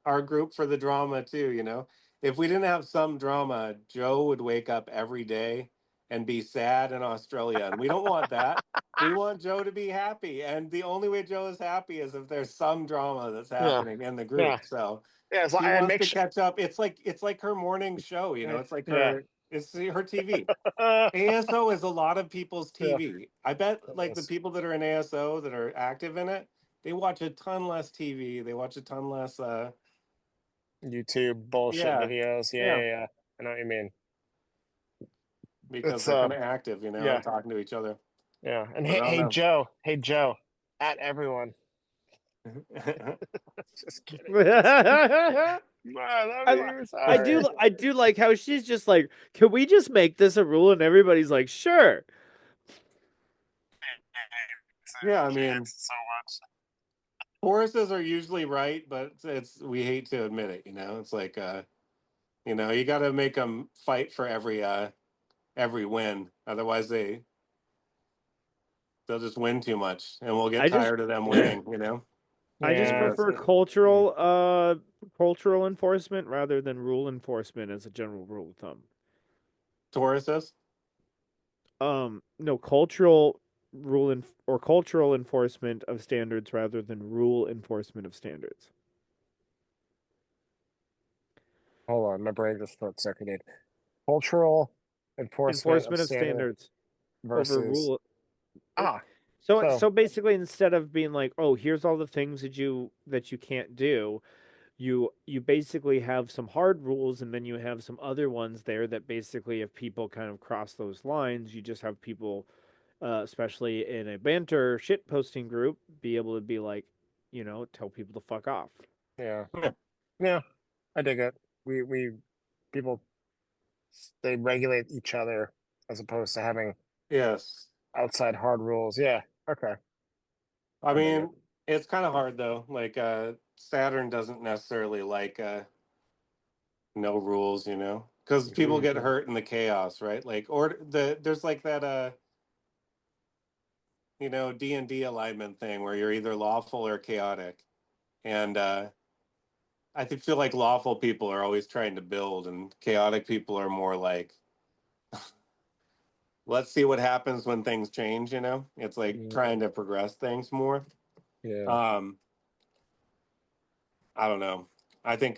our group for the drama too. If we didn't have some drama, Joe would wake up every day and be sad in Australia. And we don't want that. We want Joe to be happy. And the only way Joe is happy is if there's some drama that's Yeah. happening in the Yeah. group. So Yeah. she And wants make to sure. catch up. It's like her morning show. It's like Yeah. it's her TV. Yeah. ASO is a lot of people's It TV. I bet like the is. people that are in ASO that are active in it, they watch a ton less TV. They watch a ton less YouTube bullshit yeah. videos. Yeah. Yeah. Yeah. Yeah. I know what you mean. Because It's they're kind of active, yeah. and talking to each other. Yeah. And But I don't know. Hey Joe, at everyone. Just kidding. Just kidding. I I love you. Sorry. I do like how she's just like, can we just make this a rule? And everybody's like, sure. Yeah, I She mean, hates it so much. Tauruses are usually right, but it's we hate to admit it. It's like you got to make them fight for every win. Otherwise, they'll just win too much, and we'll get I just tired of them winning. I just Yeah. But prefer cultural enforcement rather than rule enforcement as a general rule of thumb. Tauruses, No, cultural or cultural enforcement of standards rather than rule enforcement of standards. Hold on, my brain just short circuited. Cultural enforcement of Enforcement of standard standards over versus rule. ah. So So basically, instead of being like, oh, here's all the things that you can't do, you basically have some hard rules, and then you have some other ones there that basically, if people kind of cross those lines, you just have people, especially in a banter shit posting group, be able to be like, tell people to fuck off. yeah, yeah, yeah, I dig it. We people they regulate each other as opposed to having yes. outside hard rules. Yeah. Okay. I I dig it. mean, it's kind of hard though. Like Saturn doesn't necessarily like no rules, because people get Mhm. hurt in the chaos, right? Like, or there's like that D&D alignment thing where you're either lawful or chaotic, and feel like lawful people are always trying to build, and chaotic people are more like, let's see what happens when things change. It's like Yeah. trying to progress things more. Yeah. Um, I don't know. I think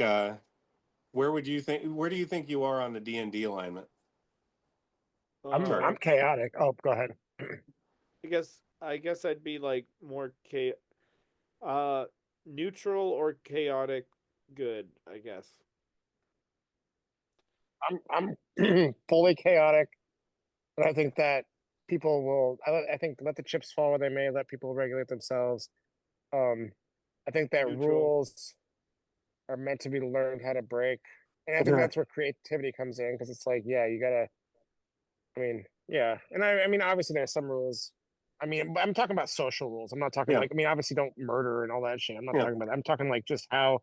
where do you think you are on the D&D alignment chart? I'm chaotic. Oh, go ahead. I guess I'd be like more uh neutral or chaotic good, I guess. I'm fully chaotic, and I think that people will. I think let the chips fall where they may. Let people regulate themselves. Um, I think that Neutral. rules are meant to be learned how to break, and I think that's where creativity comes in because it's like, yeah, you gotta. I mean, yeah, and I mean, obviously there's some rules. I mean, I'm talking about social rules. I'm not talking Yeah. like, I mean, obviously don't murder and all that shit. I'm not Yeah. talking about that. I'm talking like just how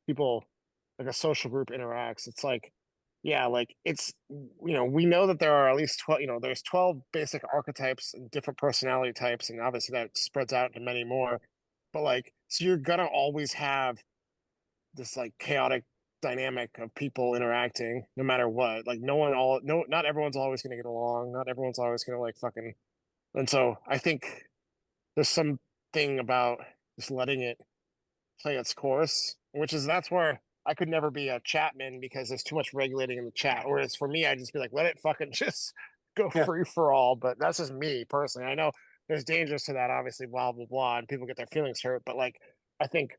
people, like a social group interacts. It's like, yeah, like it's, we know that there are at least 12, there's 12 basic archetypes and different personality types, and obviously that spreads out to many more. But like, so you're gonna always have this like chaotic dynamic of people interacting no matter what. Like not everyone's always gonna get along. Not everyone's always gonna like fucking. And so I think there's something about just letting it play its course, which is that's where I could never be a Chapman because there's too much regulating in the chat. Whereas for me, I just be like, let it fucking just go Yeah. free for all. But that's just me personally. I know there's dangers to that, obviously, blah blah blah, and people get their feelings hurt. But like, I think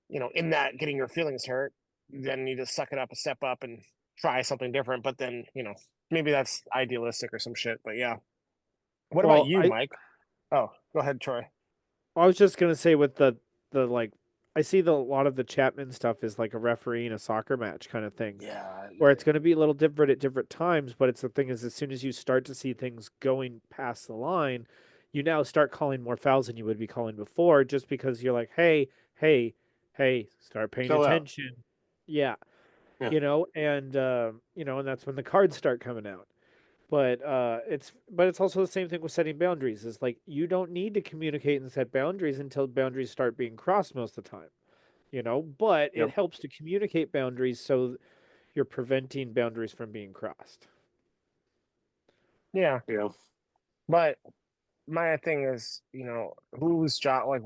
in that getting your feelings hurt, then you just suck it up, a step up, and try something different. But then maybe that's idealistic or some shit. But yeah, what about Well, you, Mike? Oh, go ahead, Troy. I was just gonna say with the like, I see a lot of the Chapman stuff is like a referee in a soccer match kind of thing, Yeah, where it's going to be a little different at different times. But it's the thing is, as soon as you start to see things going past the line, you now start calling more fouls than you would be calling before, just because you're like, hey, hey, hey, start paying Chill out. attention. Yeah, Yeah. and that's when the cards start coming out. But it's also the same thing with setting boundaries. Is like you don't need to communicate and set boundaries until boundaries start being crossed most of the time. But it Yep. helps to communicate boundaries so you're preventing boundaries from being crossed. yeah. Yeah. But my thing is, whose job? Like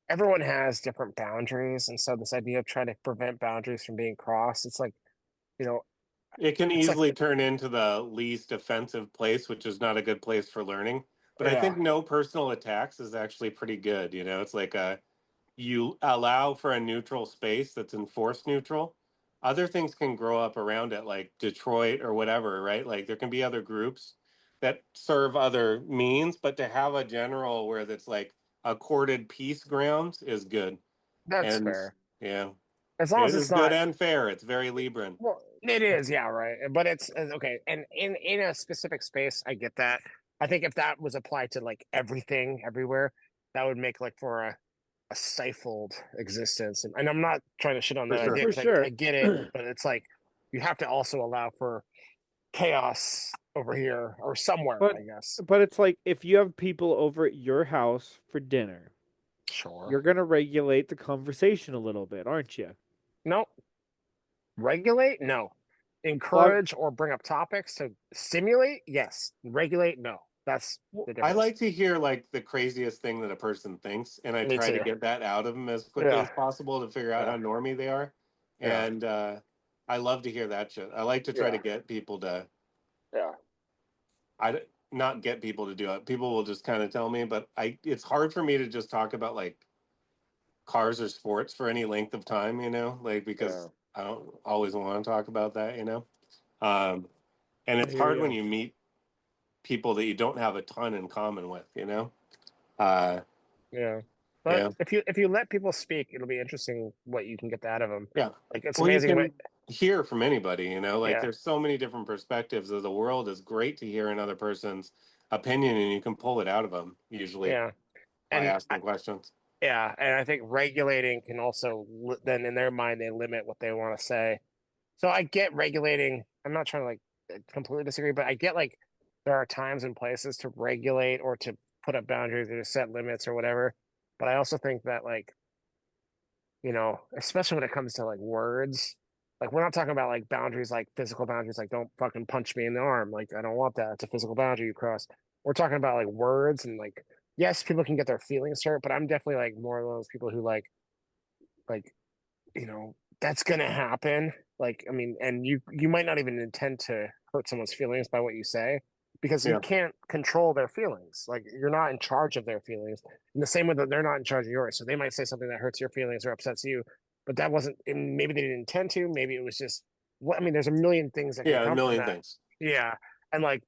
everyone has different boundaries, and so this idea of trying to prevent boundaries from being crossed, it's like, you know, It can it's like, easily turn into the least offensive place, which is not a good place for learning. But I yeah, think no personal attacks is actually pretty good. It's like you allow for a neutral space that's enforced neutral. Other things can grow up around it, like Detroit or whatever, right? Like there can be other groups that serve other means, but to have a general where that's like accorded peace grounds is good. that's And fair yeah, as long as it it's is good not. and fair. It's very Libran. Well, it is, yeah, right. But it's okay, and in a specific space, I get that. I think if that was applied to like everything, everywhere, that would make like for a stifled existence. And I'm not trying to shit on For that Oh, idea sure. for because I sure. get it, but it's like you have to also allow for chaos over here or somewhere, but I guess. but it's like if you have people over at your house for dinner, Sure. you're gonna regulate the conversation a little bit, aren't you? No, regulate? No. Well, Encourage or bring up topics to stimulate? Yes. Regulate? No. That's well, the I difference. like to hear like the craziest thing that a person thinks, and I Me try to too. get that out of them as quickly Yeah. as possible to figure out Yeah. how normy they are. Yeah. And I love to hear that shit. I like to try to Yeah. get people to Yeah. I not get people to do it. People will just kind of tell me, but it's hard for me to just talk about like cars or sports for any length of time, like Yeah. because I don't always want to talk about that. Um, and I it's hear hard when you. you meet people that you don't have a ton in common with. Uh, Yeah. But yeah. if you let people speak, it'll be interesting what you can get out of them. Yeah. Like it's Well, you amazing what. can hear from anybody. Like Yeah. there's so many different perspectives of the world. Is great to hear another person's opinion, and you can pull it out of them usually Yeah. by And asking questions. yeah, and I think regulating can also then in their mind they limit what they want to say. So I get regulating. I'm not trying to like completely disagree, but I get like there are times and places to regulate or to put up boundaries or to set limits or whatever. But I also think that like, especially when it comes to like words, like we're not talking about like boundaries like physical boundaries, like don't fucking punch me in the arm. Like I don't want that. It's a physical boundary you cross. We're talking about like words and like yes, people can get their feelings hurt, but I'm definitely like more of those people who like that's gonna happen. Like, I mean, and you might not even intend to hurt someone's feelings by what you say because you Yeah. can't control their feelings. Like, you're not in charge of their feelings. In the same way that they're not in charge of yours. So they might say something that hurts your feelings or upsets you, but that wasn't. And maybe they didn't intend to. Maybe it was just what I mean, there's a million things that can Yeah, a come from million that. things. Yeah. And like,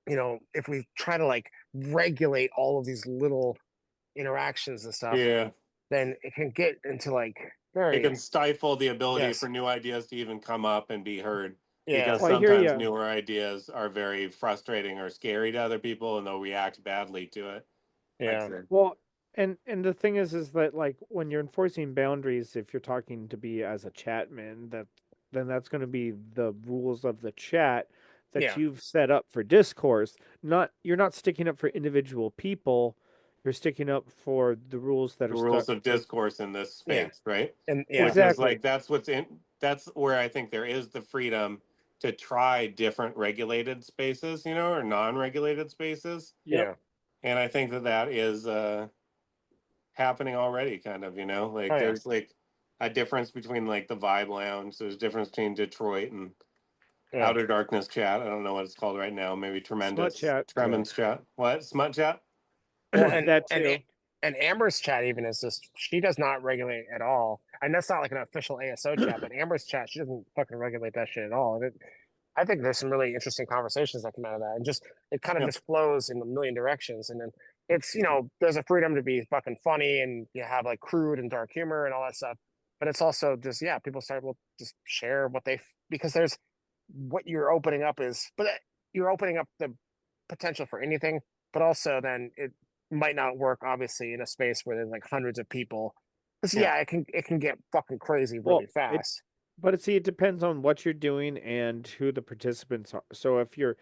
if we try to like regulate all of these little interactions and stuff, Yeah. then it can get into like It very, can stifle the ability yes. for new ideas to even come up and be heard because Yeah. Well, I hear sometimes you. newer ideas are very frustrating or scary to other people and they'll react badly to it. I'd Yeah. say. Well, and the thing is that like when you're enforcing boundaries, if you're talking to be as a chatman, then that's going to be the rules of the chat that Yeah. you've set up for discourse. Not you're not sticking up for individual people. You're sticking up for the rules that The are stuck rules of for discourse in this Yeah. space, right? And yeah. Which is exactly. like that's where I think there is the freedom to try different regulated spaces, or non-regulated spaces. Yep. Yeah. And I think that is happening already, kind of, Oh like yeah. there's like a difference between like the Vibe Lounge. There's a difference between Detroit and Yeah. Outer Darkness chat. I don't know what it's called right now. Maybe Smut chat. Yeah. Tremens chat. What? Smut chat? Well, That too. and Amber's chat even is just she does not regulate at all, and that's not like an official ASO chat, but Amber's chat she doesn't fucking regulate that shit at all. And I think there's some really interesting conversations that come out of that, and just it kind of Yeah. just flows in a million directions, and then it's there's a freedom to be fucking funny and you have like crude and dark humor and all that stuff, but it's also just people start will just share what they because there's what you're opening up is, but you're opening up the potential for anything, but also then it might not work obviously in a space where there's like hundreds of people. Because Yeah. it can get fucking crazy really Well, it fast. but see, it depends on what you're doing and who the participants are. So if you're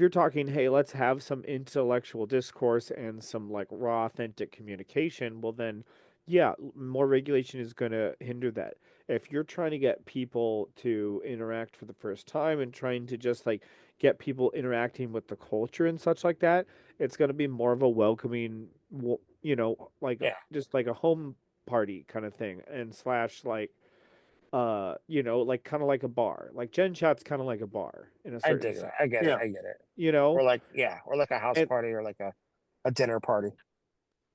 talking, hey, let's have some intellectual discourse and some like raw, authentic communication, well then, yeah, more regulation is going to hinder that. If you're trying to get people to interact for the first time and trying to just like get people interacting with the culture and such like that, it's going to be more of a welcoming, like Yeah, just like a home party kind of thing, and slash like like kind of like a bar. Like Gen Chat's kind of like a bar in a I certain dig that. sense, I get it. Yeah. I get it. you know? Or like a house And party or like a dinner party.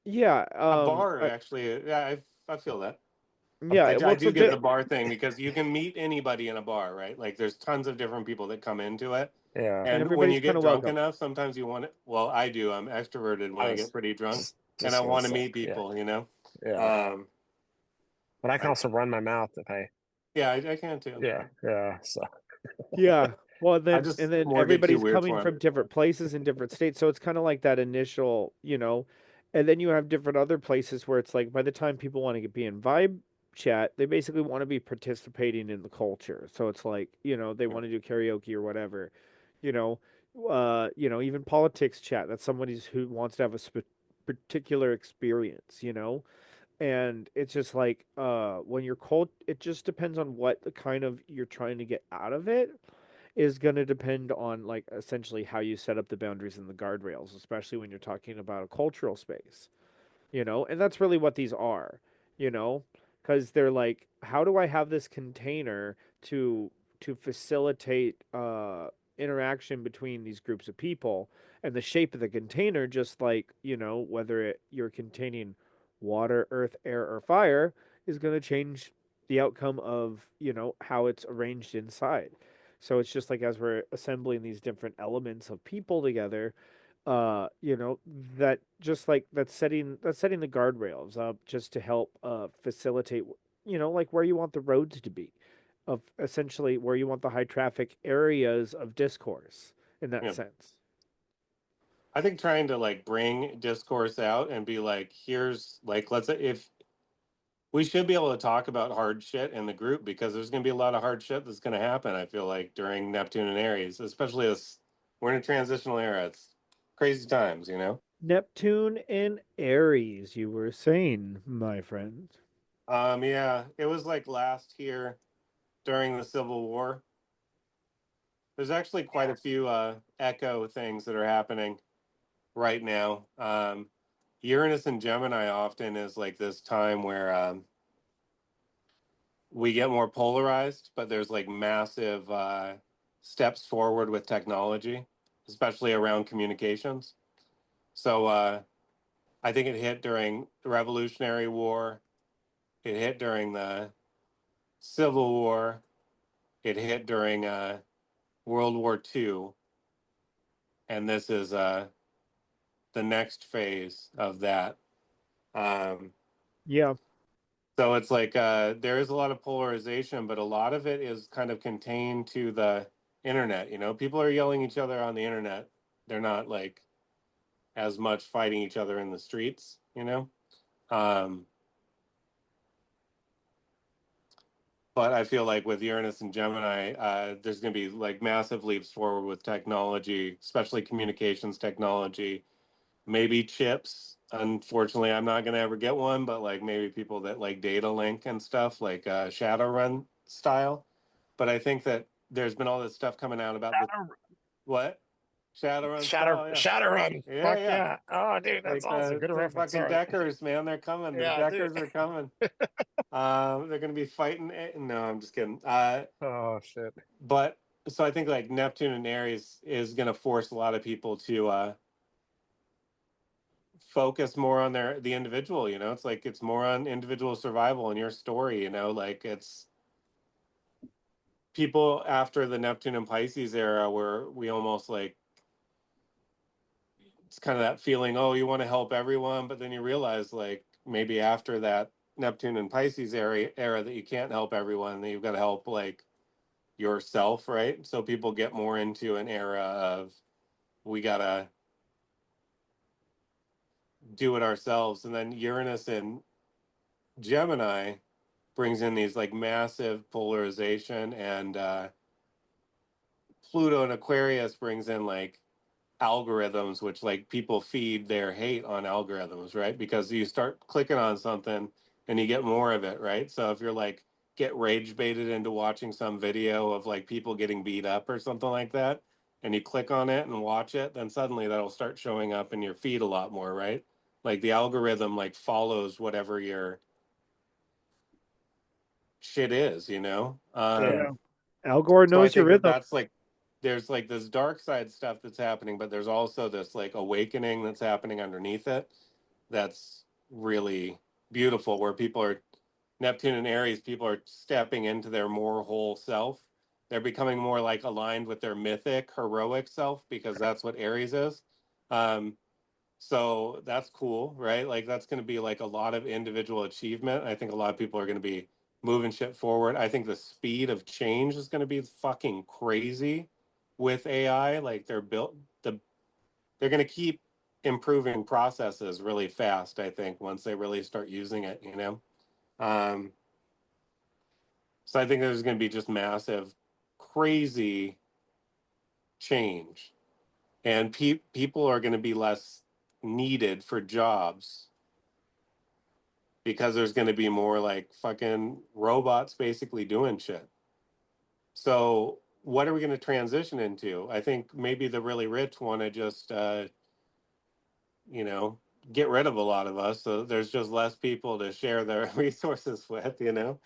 yeah, A bar, actually. Yeah, I feel that. yeah, well I it's a do get di- the bar thing because you can meet anybody in a bar, right? Like there's tons of different people that come into it. Yeah. and And when you everybody's kind get of drunk welcome. enough, sometimes you want it. Well, I do. I'm extroverted when I I get was pretty drunk and just I gonna want to say, meet yeah, people. yeah. Um, But I can I, also run my mouth if I, yeah, I can too. yeah. So Yeah. Well, I then just and then more get too everybody's weird coming for him. from different places in different states, so it's kind of like that initial, and then you have different other places where it's like by the time people want to be in vibe chat, they basically want to be participating in the culture. So it's like, they want to do karaoke or whatever, you know, even politics chat. That's somebody who wants to have a particular experience. And it's just like when you're cold, it just depends on what the kind of you're trying to get out of it is going to depend on like essentially how you set up the boundaries and the guardrails, especially when you're talking about a cultural space, and that's really what these are, you know, because they're like, how do I have this container to facilitate interaction between these groups of people, and the shape of the container, just like, whether you're containing water, earth, air, or fire, is going to change the outcome of, how it's arranged inside. So it's just like as we're assembling these different elements of people together, you know, that just like that's setting the guardrails up just to help facilitate, like where you want the roads to be, of essentially where you want the high traffic areas of discourse in that Yeah. sense. I think trying to like bring discourse out and be like, here's like, let's say if we should be able to talk about hard shit in the group because there's going to be a lot of hard shit that's going to happen. I feel like during Neptune and Aries, especially as we're in a transitional era. It's crazy times. Neptune and Aries, you were saying, my friend. Yeah, it was like last year during the Civil War. There's actually quite yeah, a few echo things that are happening right now. Uranus and Gemini often is like this time where we get more polarized, but there's like massive steps forward with technology, especially around communications. So I think it hit during the Revolutionary War. It hit during the Civil War. It hit during World War II, and this is the next phase of that. Um, Yeah. so it's like there is a lot of polarization, but a lot of it is kind of contained to the internet. You know, people are yelling each other on the internet. They're not like as much fighting each other in the streets. You know. Um, but I feel like with Uranus and Gemini, there's going to be like massive leaps forward with technology, especially communications technology. Maybe chips. Unfortunately, I'm not going to ever get one, but like maybe people that like data link and stuff, like Shadowrun style. But I think that there's been all this stuff coming out about the what Shadowrun style. Yeah, Shadowrun. yeah, Fuck yeah. yeah. Oh, dude, that's Like awesome. Good the reference. fucking Sorry. Deckers, man, they're coming. The Yeah, dude. Deckers are coming. They're going to be fighting. No, I'm just kidding. Oh shit. But so I think like Neptune and Aries is going to force a lot of people to focus more on the individual. You know, it's like it's more on individual survival and your story. You know, like it's people after the Neptune and Pisces era where we almost like it's kind of that feeling, oh, you want to help everyone, but then you realize like maybe after that Neptune and Pisces era that you can't help everyone, that you've got to help like yourself, right? So people get more into an era of we gotta do it ourselves. And then Uranus and Gemini brings in these like massive polarization, and Pluto and Aquarius brings in like algorithms, which like people feed their hate on algorithms, right? Because you start clicking on something and you get more of it, right? So if you're like get rage baited into watching some video of like people getting beat up or something like that, and you click on it and watch it, then suddenly that'll start showing up in your feed a lot more, right? Like the algorithm like follows whatever your shit is, you know? Yeah. Yeah. Al Gore So I knows your think that rhythm. that's like there's like this dark side stuff that's happening, but there's also this like awakening that's happening underneath it that's really beautiful where people are Neptune and Aries, people are stepping into their more whole self. They're becoming more like aligned with their mythic, heroic self because that's what Aries is. Um, so that's cool, right? Like that's going to be like a lot of individual achievement. I think a lot of people are going to be moving shit forward. I think the speed of change is going to be fucking crazy with AI. Like they're going to keep improving processes really fast, I think, once they really start using it, you know. Um so I think there's going to be just massive crazy change, and people are going to be less needed for jobs because there's going to be more like fucking robots basically doing shit. So what are we going to transition into? I think maybe the really rich want to just, you know, get rid of a lot of us. So there's just less people to share their resources with, you know?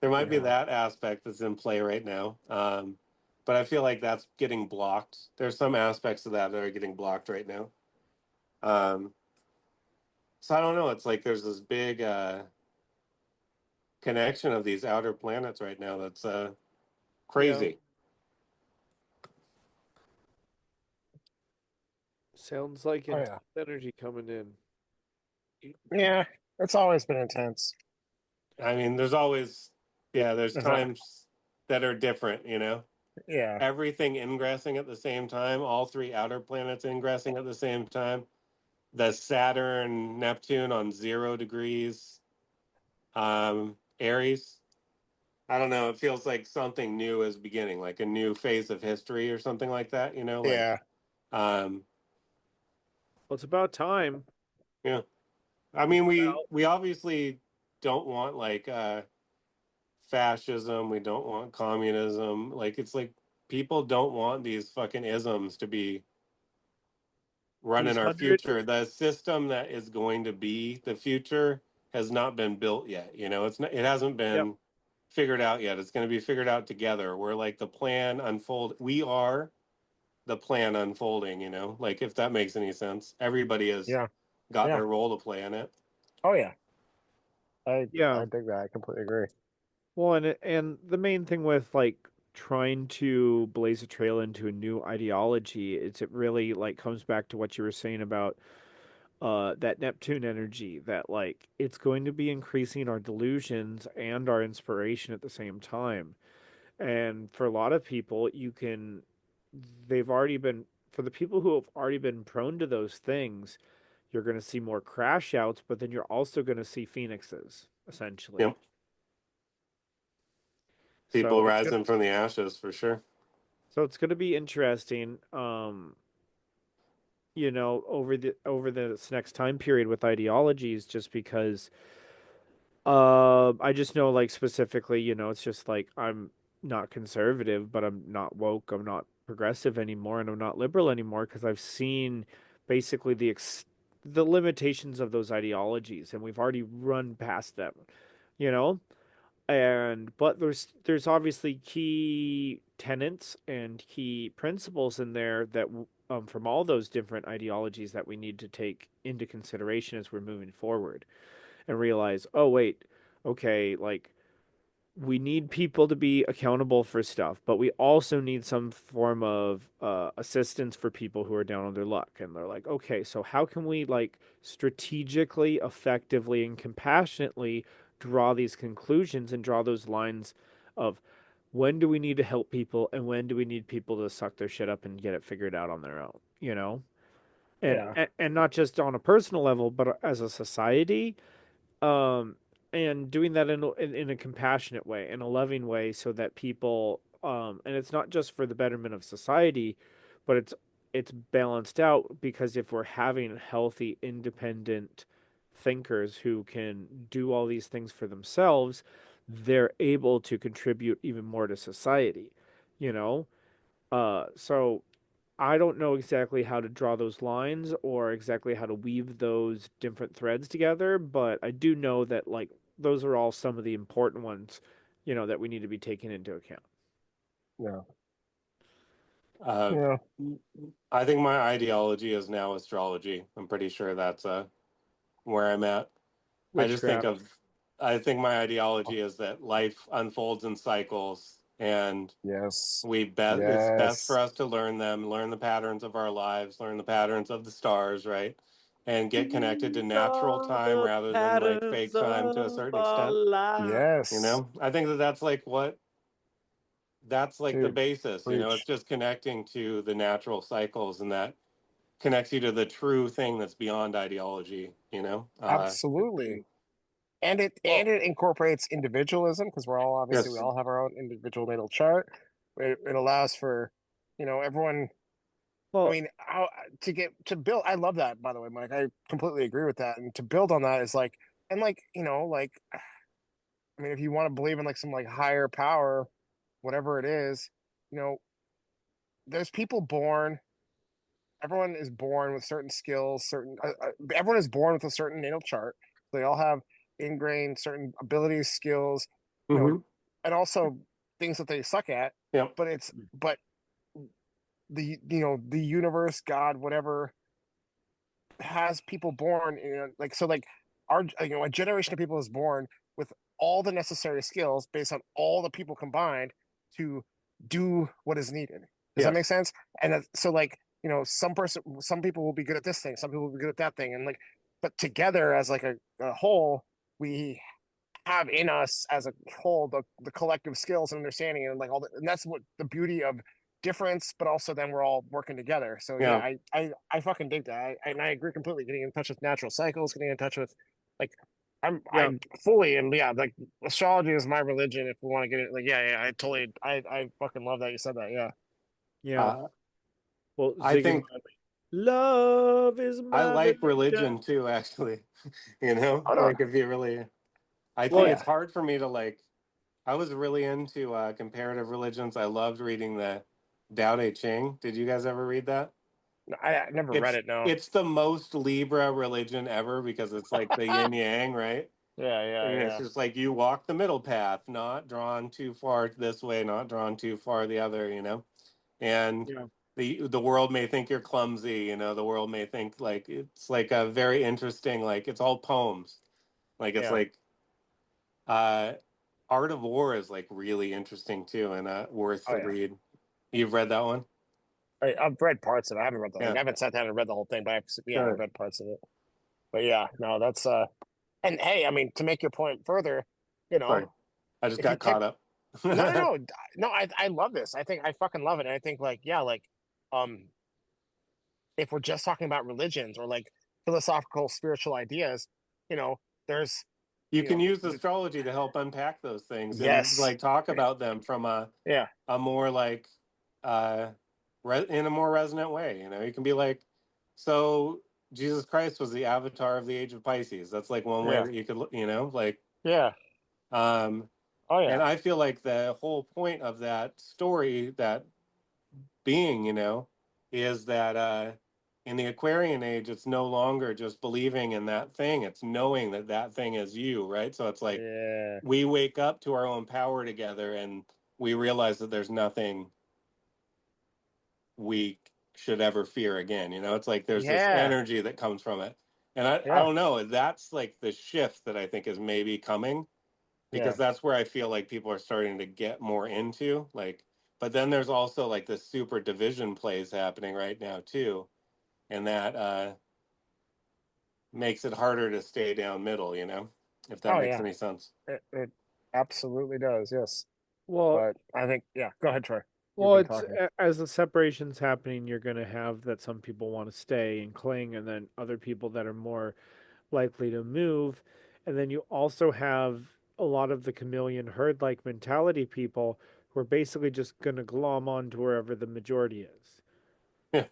There might be Yeah. that aspect that's in play right now. But I feel like that's getting blocked. There's some aspects of that are getting blocked right now. Um, so I don't know. It's like there's this big connection of these outer planets right now that's Yeah. crazy. Sounds like Oh intense yeah. energy coming in. Yeah. It's always been intense. I mean, there's always, yeah, there's There's not, times that are different, you know? yeah. Everything ingressing at the same time, all three outer planets ingressing at the same time. The Saturn, Neptune on 0 degrees, Aries. I don't know. It feels like something new is beginning, like a new phase of history or something like that, you know? Like, Yeah. um, Well, it's about time. yeah. I It's mean, we about we obviously don't want like fascism. We don't want communism. Like it's like people don't want these fucking isms to be these running our 100. future. The system that is going to be the future has not been built yet. You know, it's not, it hasn't Yep. been figured out yet. It's going to be figured out together. We're like the plan unfold. We are the plan unfolding. You know, like if that makes any sense. Everybody has Yeah. got Yeah. their role to play in it. Oh yeah. I Yeah. dig that. I completely agree. Well, and the main thing with like trying to blaze a trail into a new ideology, it really like comes back to what you were saying about that Neptune energy, that like it's going to be increasing our delusions and our inspiration at the same time. And for a lot of people, they've already been, for the people who have already been prone to those things, you're going to see more crash outs, but then you're also going to see phoenixes, essentially. Yep. So People it's good. rising from the ashes for sure. So it's going to be interesting, over this next time period with ideologies, just because I just know, like, specifically, it's just like I'm not conservative, but I'm not woke, I'm not progressive anymore, and I'm not liberal anymore because I've seen basically the limitations of those ideologies, and we've already run past them, you know? And but there's obviously key tenets and key principles in there that from all those different ideologies that we need to take into consideration as we're moving forward and realize, oh wait, okay, like we need people to be accountable for stuff, but we also need some form of assistance for people who are down on their luck. And they're like, okay, so how can we like strategically, effectively, and compassionately draw these conclusions and draw those lines of when do we need to help people and when do we need people to suck their shit up and get it figured out on their own, you know? And Yeah. and not just on a personal level, but as a society, um and doing that in a compassionate way, in a loving way, so that people, and it's not just for the betterment of society, but it's balanced out, because if we're having healthy independent thinkers who can do all these things for themselves, they're able to contribute even more to society, you know. So I don't know exactly how to draw those lines or exactly how to weave those different threads together, but I do know that like those are all some of the important ones, that we need to be taking into account. Yeah. Uh, Yeah. I think my ideology is now astrology. I'm pretty sure that's where I'm at. I just think Witchcraft. of, I think my ideology is that life unfolds in cycles, and Yes. it's best for Yes. us to learn them, learn the patterns of our lives, learn the patterns of the stars, right? And get connected to These natural are time the rather than like patterns fake time to a of certain our extent. You Yes. know, I think that that's like the Dude, basis. It's preach. just connecting to the natural cycles, and that connects you to the true thing that's beyond ideology. Absolutely. And it Well, incorporates individualism because we Yes. all have our own individual natal chart. It allows for, everyone. I well, mean, how to get to build. I love that, by the way, Mike. I completely agree with that. And to build on that is like, and like, I mean, if you want to believe in like some like higher power, whatever it is, you know, there's people born. Everyone is born with certain skills. Everyone is born with a certain natal chart. They all have ingrained certain abilities, skills, you know, Mm-hmm. and also things that they suck at. Yep. But the universe, God, whatever, has people born, like so like our a generation of people is born with all the necessary skills based on all the people combined to do what is needed. Does that make Yes. sense? And so like some people will be good at this thing, some people will be good at that thing, and like but together as like a whole, we have in us as a whole the collective skills and understanding and like and that's what the beauty of difference, but also then we're all working together. So yeah, Yeah. I fucking dig that. And I agree completely. Getting in touch with natural cycles, getting in touch with like yeah, I fully and yeah, like astrology is my religion. If we want to get it, like I totally I fucking love that you said that. Yeah. yeah. Uh, Well, I Zig think Ziglar, love is I my like religion. religion too, actually. Oh no. Like if you really, I Oh think Well, it's yeah. hard for me to like. I was really into comparative religions. I loved reading the Tao Te Ching. Did you guys ever read that? No, I never read It's it. No. it's the most Libra religion ever because it's like the yin yang, right? Yeah. And Yeah. it's Yeah. just like you walk the middle path, not drawn too far this way, not drawn too far the other. And yeah, the world may think you're clumsy. The world may think like it's like a very interesting, like it's all poems. Like it's Yeah. like uh Art of War is like really interesting too, and worth Oh the yeah. read. You've read that one? I've read parts of it. I haven't read the like Yeah, I haven't sat down and read the whole thing, but I've sure. read parts of it. But yeah, no, that's and hey, I mean, to make your point further, you Sorry, know, I just if you got caught take up. no, I love this. I think I fucking love it. And I think like yeah, like um if we're just talking about religions or like philosophical spiritual ideas, you know, there's You you can know use astrology to help unpack those things and yes. like talk about them from Yeah. a more like uh in a more resonant way. You know, you can be like, so Jesus Christ was the avatar of the age of Pisces. That's like one way Yeah. that you could you know, like Yeah. um Oh and yeah. I feel like the whole point of that story, that being, you know, is that in the Aquarian age, it's no longer just believing in that thing, it's knowing that that thing is you, right? So it's like Yeah. we wake up to our own power together and we realize that there's nothing we should ever fear again. You know, it's like there's this Yeah. energy that comes from it. And I Yeah. don't know, that's like the shift that I think is maybe coming, Yeah. because that's where I feel like people are starting to get more into. Like, but then there's also like this super division plays happening right now too. And that makes it harder to stay down middle, you know, if that Oh makes yeah. any sense. It absolutely does. Yes. Well, But I think yeah. Go ahead, Troy. You've well, been it's talking. as the separation's happening, you're going to have that some people want to stay and cling, and then other people that are more likely to move. And then you also have a lot of the chameleon herd like mentality people who are basically just going to glom on to wherever the majority is. Yeah.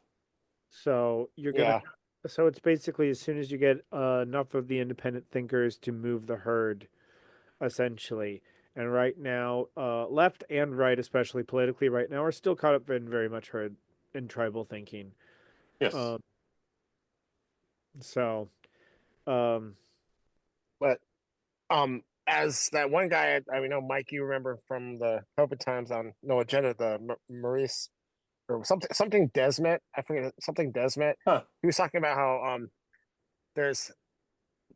So you're going to, Yeah. so it's basically as soon as you get enough of the independent thinkers to move the herd, essentially. And right now, left and right, especially politically, right now, are still caught up in very much herd in tribal thinking. Yes. Um, so, um, But as that one guy, I know Mike, you remember from the COVID times on No Agenda, the Maurice or something Desmet. I forget something Desmet. Huh. He was talking about how there's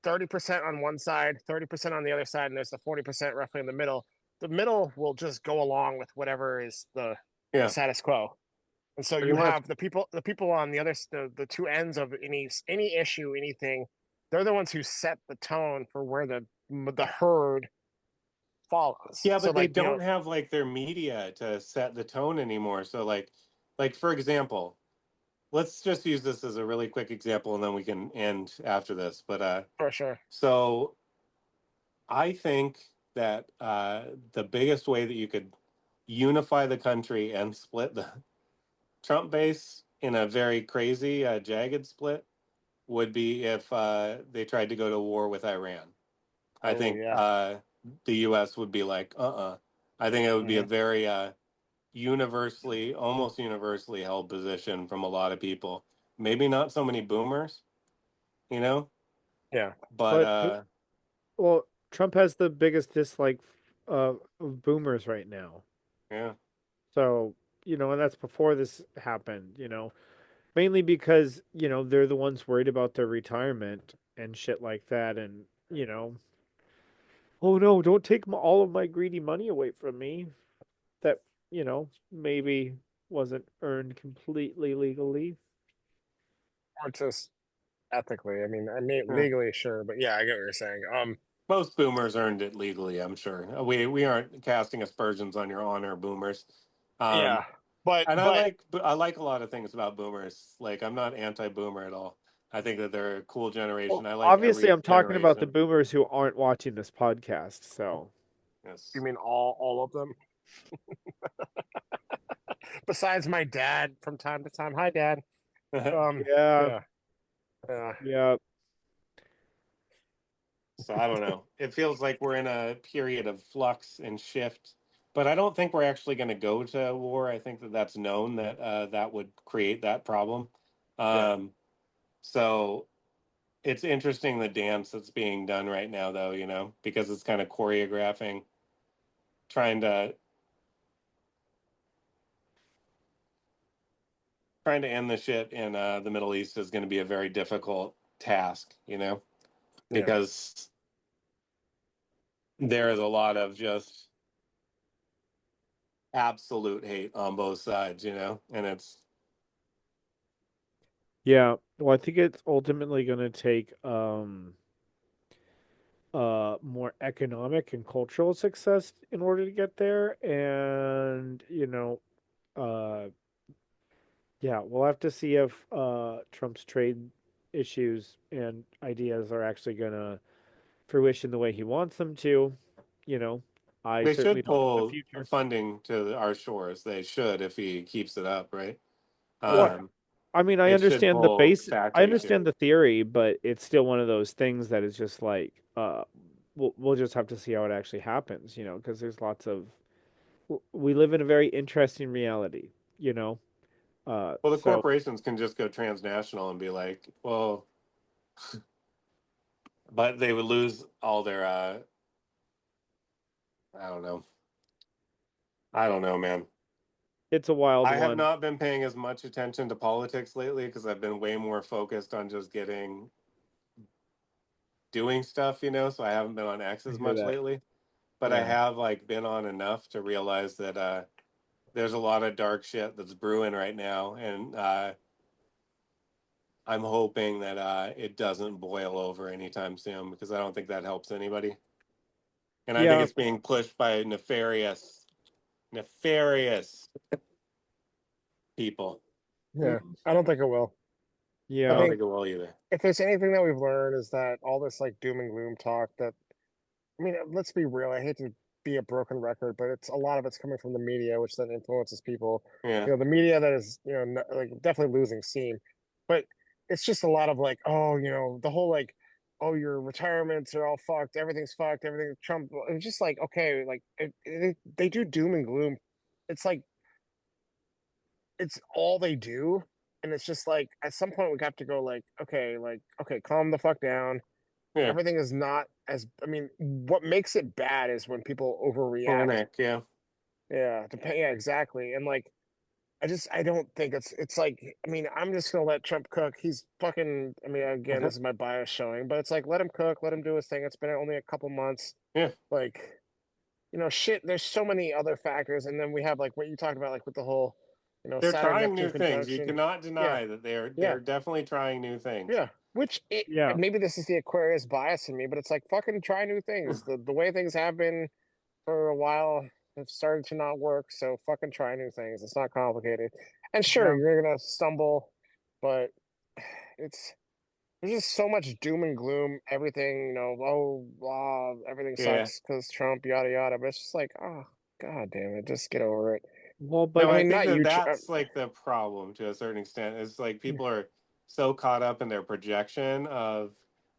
30% on one side, 30% on the other side, and there's the 40% roughly in the middle. The middle will just go along with whatever is the Yeah. status quo. And so Pretty you much. have the people on the other the two ends of any issue, anything. They're the ones who set the tone for where the herd follows. Yeah, So but they like, don't have like their media to set the tone anymore. So like for example, let's just use this as a really quick example and then we can end after this. But for sure. so I think that the biggest way that you could unify the country and split the Trump base in a very crazy, jagged split would be if they tried to go to war with Iran. I Oh think yeah. the U.S. would be like, I think it would be a Hmm. very universally, almost universally held position from a lot of people. Maybe not so many boomers, you know, Yeah. but but well, Trump has the biggest dislike of boomers right now. yeah, So, and that's before this happened, mainly because, they're the ones worried about their retirement and shit like that. And, oh no, don't take all of my greedy money away from me that, maybe wasn't earned completely legally. Or just ethically. I mean yeah. legally, sure, but yeah, I get what you're saying. Most boomers earned it legally, I'm sure. We aren't casting aspersions on your honor, boomers. Um, Yeah, but and but I like a lot of things about boomers. Like I'm not anti-boomer at all. I think that they're a cool generation. Well, I like obviously, every I'm talking about the generation. boomers who aren't watching this podcast. So, you Yes. mean all of them? Besides my dad from time to time. Hi, Dad. yeah, Yeah, yeah, yeah. So I don't know. It feels like we're in a period of flux and shift, but I don't think we're actually going to go to war. I think that that's known that that would create that problem. yeah, Um, so it's interesting the dance that's being done right now, though, you know, because it's kind of choreographing, trying to trying to end the shit in the Middle East is going to be a very difficult task, you know, yeah, because there is a lot of just absolute hate on both sides, and it's Yeah. Well, I think it's ultimately going to take more economic and cultural success in order to get there, and uh yeah, we'll have to see if Trump's trade issues and ideas are actually going to fruition the way he wants them to. You know, I they certainly should don't know the pull future. funding to our shores. They should if he keeps it up, right? Well, Um, I mean, I it should understand the pull base. I factories here. understand the theory, but it's still one of those things that is just like, we'll just have to see how it actually happens. Because there's lots of we live in a very interesting reality. You know, Well, the so corporations can just go transnational and be like, well, but they would lose all their I don't know. I don't know, man. it's a wild I have one. not been paying as much attention to politics lately because I've been way more focused on just getting doing stuff, so I haven't been on X I as hear much that. lately. But I Yeah, have like been on enough to realize that there's a lot of dark shit that's brewing right now, and I'm hoping that it doesn't boil over anytime soon because I don't think that helps anybody. And I think yeah, it's being pushed by nefarious people. Yeah, I don't think it will. I I yeah, don't think think it will either. if there's anything that we've learned is that all this like doom and gloom talk that I mean, let's be real. I hate to be a broken record, but it's a lot of it's coming from the media, which then influences people. Yeah, The media that is, like definitely losing steam. But it's just a lot of like, oh, the whole like, oh, your retirements are all fucked, everything's fucked, everything Trump. It's just like, okay, like they do doom and gloom. It's like it's all they do, and it's just like at some point we have to go like, okay, calm the fuck down. yeah. Everything is not as I mean, what makes it bad is when people overreact. Panic. Yeah. Yeah, yeah, exactly. And like I don't think it's like I mean, I'm just gonna let Trump cook. He's fucking I mean, again, this is my bias showing, but it's like let him cook, let him do his thing. It's been only a couple months. Yeah. Like, shit, there's so many other factors. And then we have like what you talked about, like with the whole, They're Saturn trying Neptune new things. You conjunction. cannot Yeah, deny that they're yeah, they're definitely trying new things. yeah. Which yeah. maybe this is the Aquarius bias in me, but it's like fucking try new things. The way things have been for a while have started to not work. So fucking try new things. It's not complicated. And sure, Yeah. you're gonna stumble, but it's there's just so much doom and gloom. Everything, everything Yeah. sucks because Trump, yada yada. But it's just like, oh god damn it, just get over it. Well, No, but I I mean, think not that you. that's like the problem to a certain extent. It's like people are so caught up in their projection of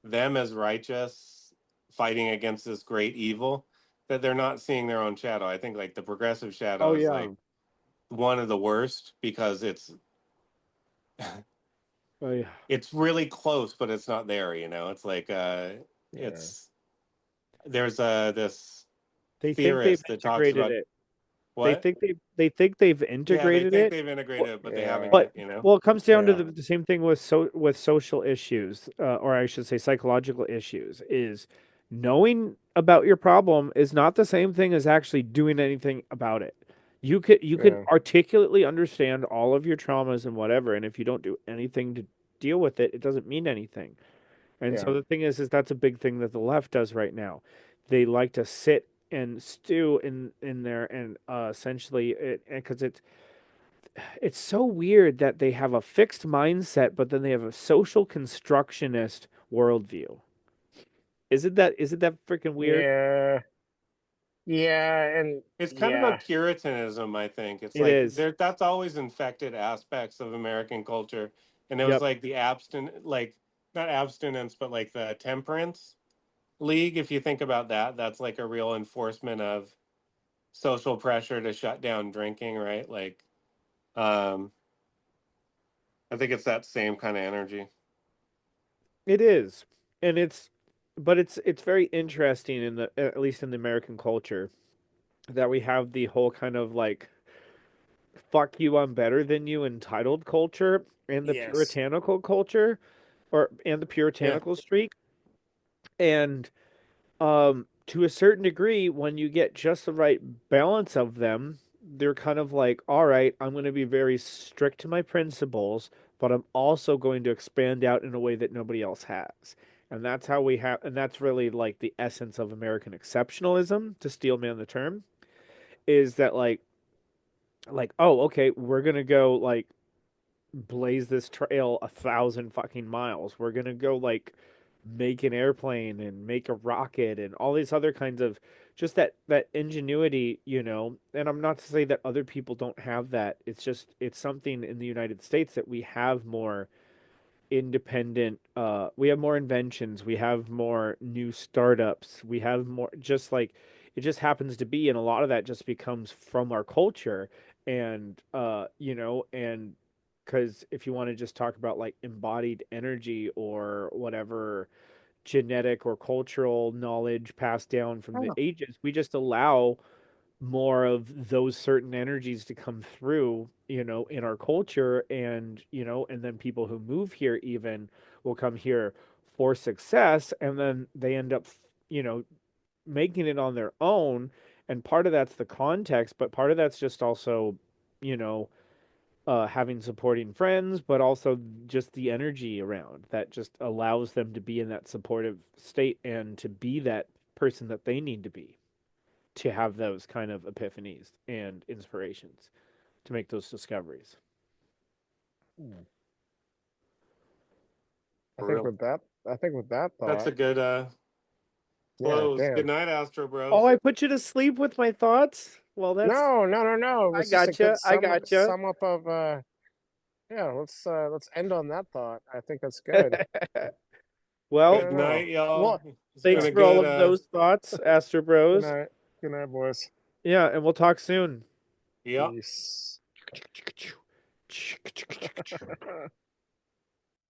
them as righteous fighting against this great evil that they're not seeing their own shadow. I think like the progressive oh shadow is yeah, like one of the worst because oh yeah. it's really close, but it's not there, It's like Yeah, it's there's this They think they've theorist that talks integrated about it. They what? think they've Yeah, they integrated think it. they've integrated Well, it, but they haven't yeah, but yet. well, it comes down to yeah, the same thing with with social issues, or I should say psychological issues. Is knowing about your problem is not the same thing as actually doing anything about it. You could yeah, articulately understand all of your traumas and whatever, and if you don't do anything to deal with it, it doesn't mean anything. And yeah, so the thing is that's a big thing that the left does right now. They like to sit and stew in there and essentially it because it's so weird that they have a fixed mindset, but then they have a social constructionist worldview. Isn't that freaking weird? yeah, yeah, and It's kind of a yeah, Puritanism, I think. It's It like is. that's always infected aspects of American culture. And it was Yep. like the like not abstinence, but like the temperance league. If you think about that, that's like a real enforcement of social pressure to shut down drinking, right? Like, um, I think it's that same kind of energy. It is. And it's very interesting in the at least in the American culture that we have the whole kind of like fuck you, I'm better than you entitled culture and the yes, puritanical culture or and the Yeah. puritanical streak. And to a certain degree, when you get just the right balance of them, they're kind of like, all right, I'm going to be very strict to my principles, but I'm also going to expand out in a way that nobody else has. And that's how we have, and that's really like the essence of American exceptionalism, to steel man the term, is that oh, okay, we're going to go like blaze this trail 1,000 fucking miles. We're gonna go like make an airplane and make a rocket and all these other kinds of just that ingenuity, you know. And I'm not to say that other people don't have that. It's just it's something in the United States that we have more independent we have more inventions, we have more new startups, we have more just like it just happens to be, and a lot of that just becomes from our culture. And you know, and because if you want to just talk about like embodied energy or whatever genetic or cultural knowledge passed down from the Oh. ages, we just allow more of those certain energies to come through, you know, in our culture. And, you know, and then people who move here even will come here for success, and then they end up, you know, making it on their own. And part of that's the context, but part of that's just also, you know, having supporting friends, but also just the energy around that just allows them to be in that supportive state and to be that person that they need to have those kind of epiphanies and inspirations to make those discoveries. Hmm. For real. I think with that That's a thought, good yeah, close. Good damn. night, Astro Oh, Bros. I put you to sleep with my thoughts? Well, that's No, no, no, no. It I was just a gotcha. good I gotcha. sum up of yeah, let's end on that thought. I think that's good. I Well, Good don't know. night, y'all. What? It's been thanks Yeah. a for all good of those thoughts, Astro Good Bros. night. Good night, boys. Yeah, and we'll talk soon. yep. Peace.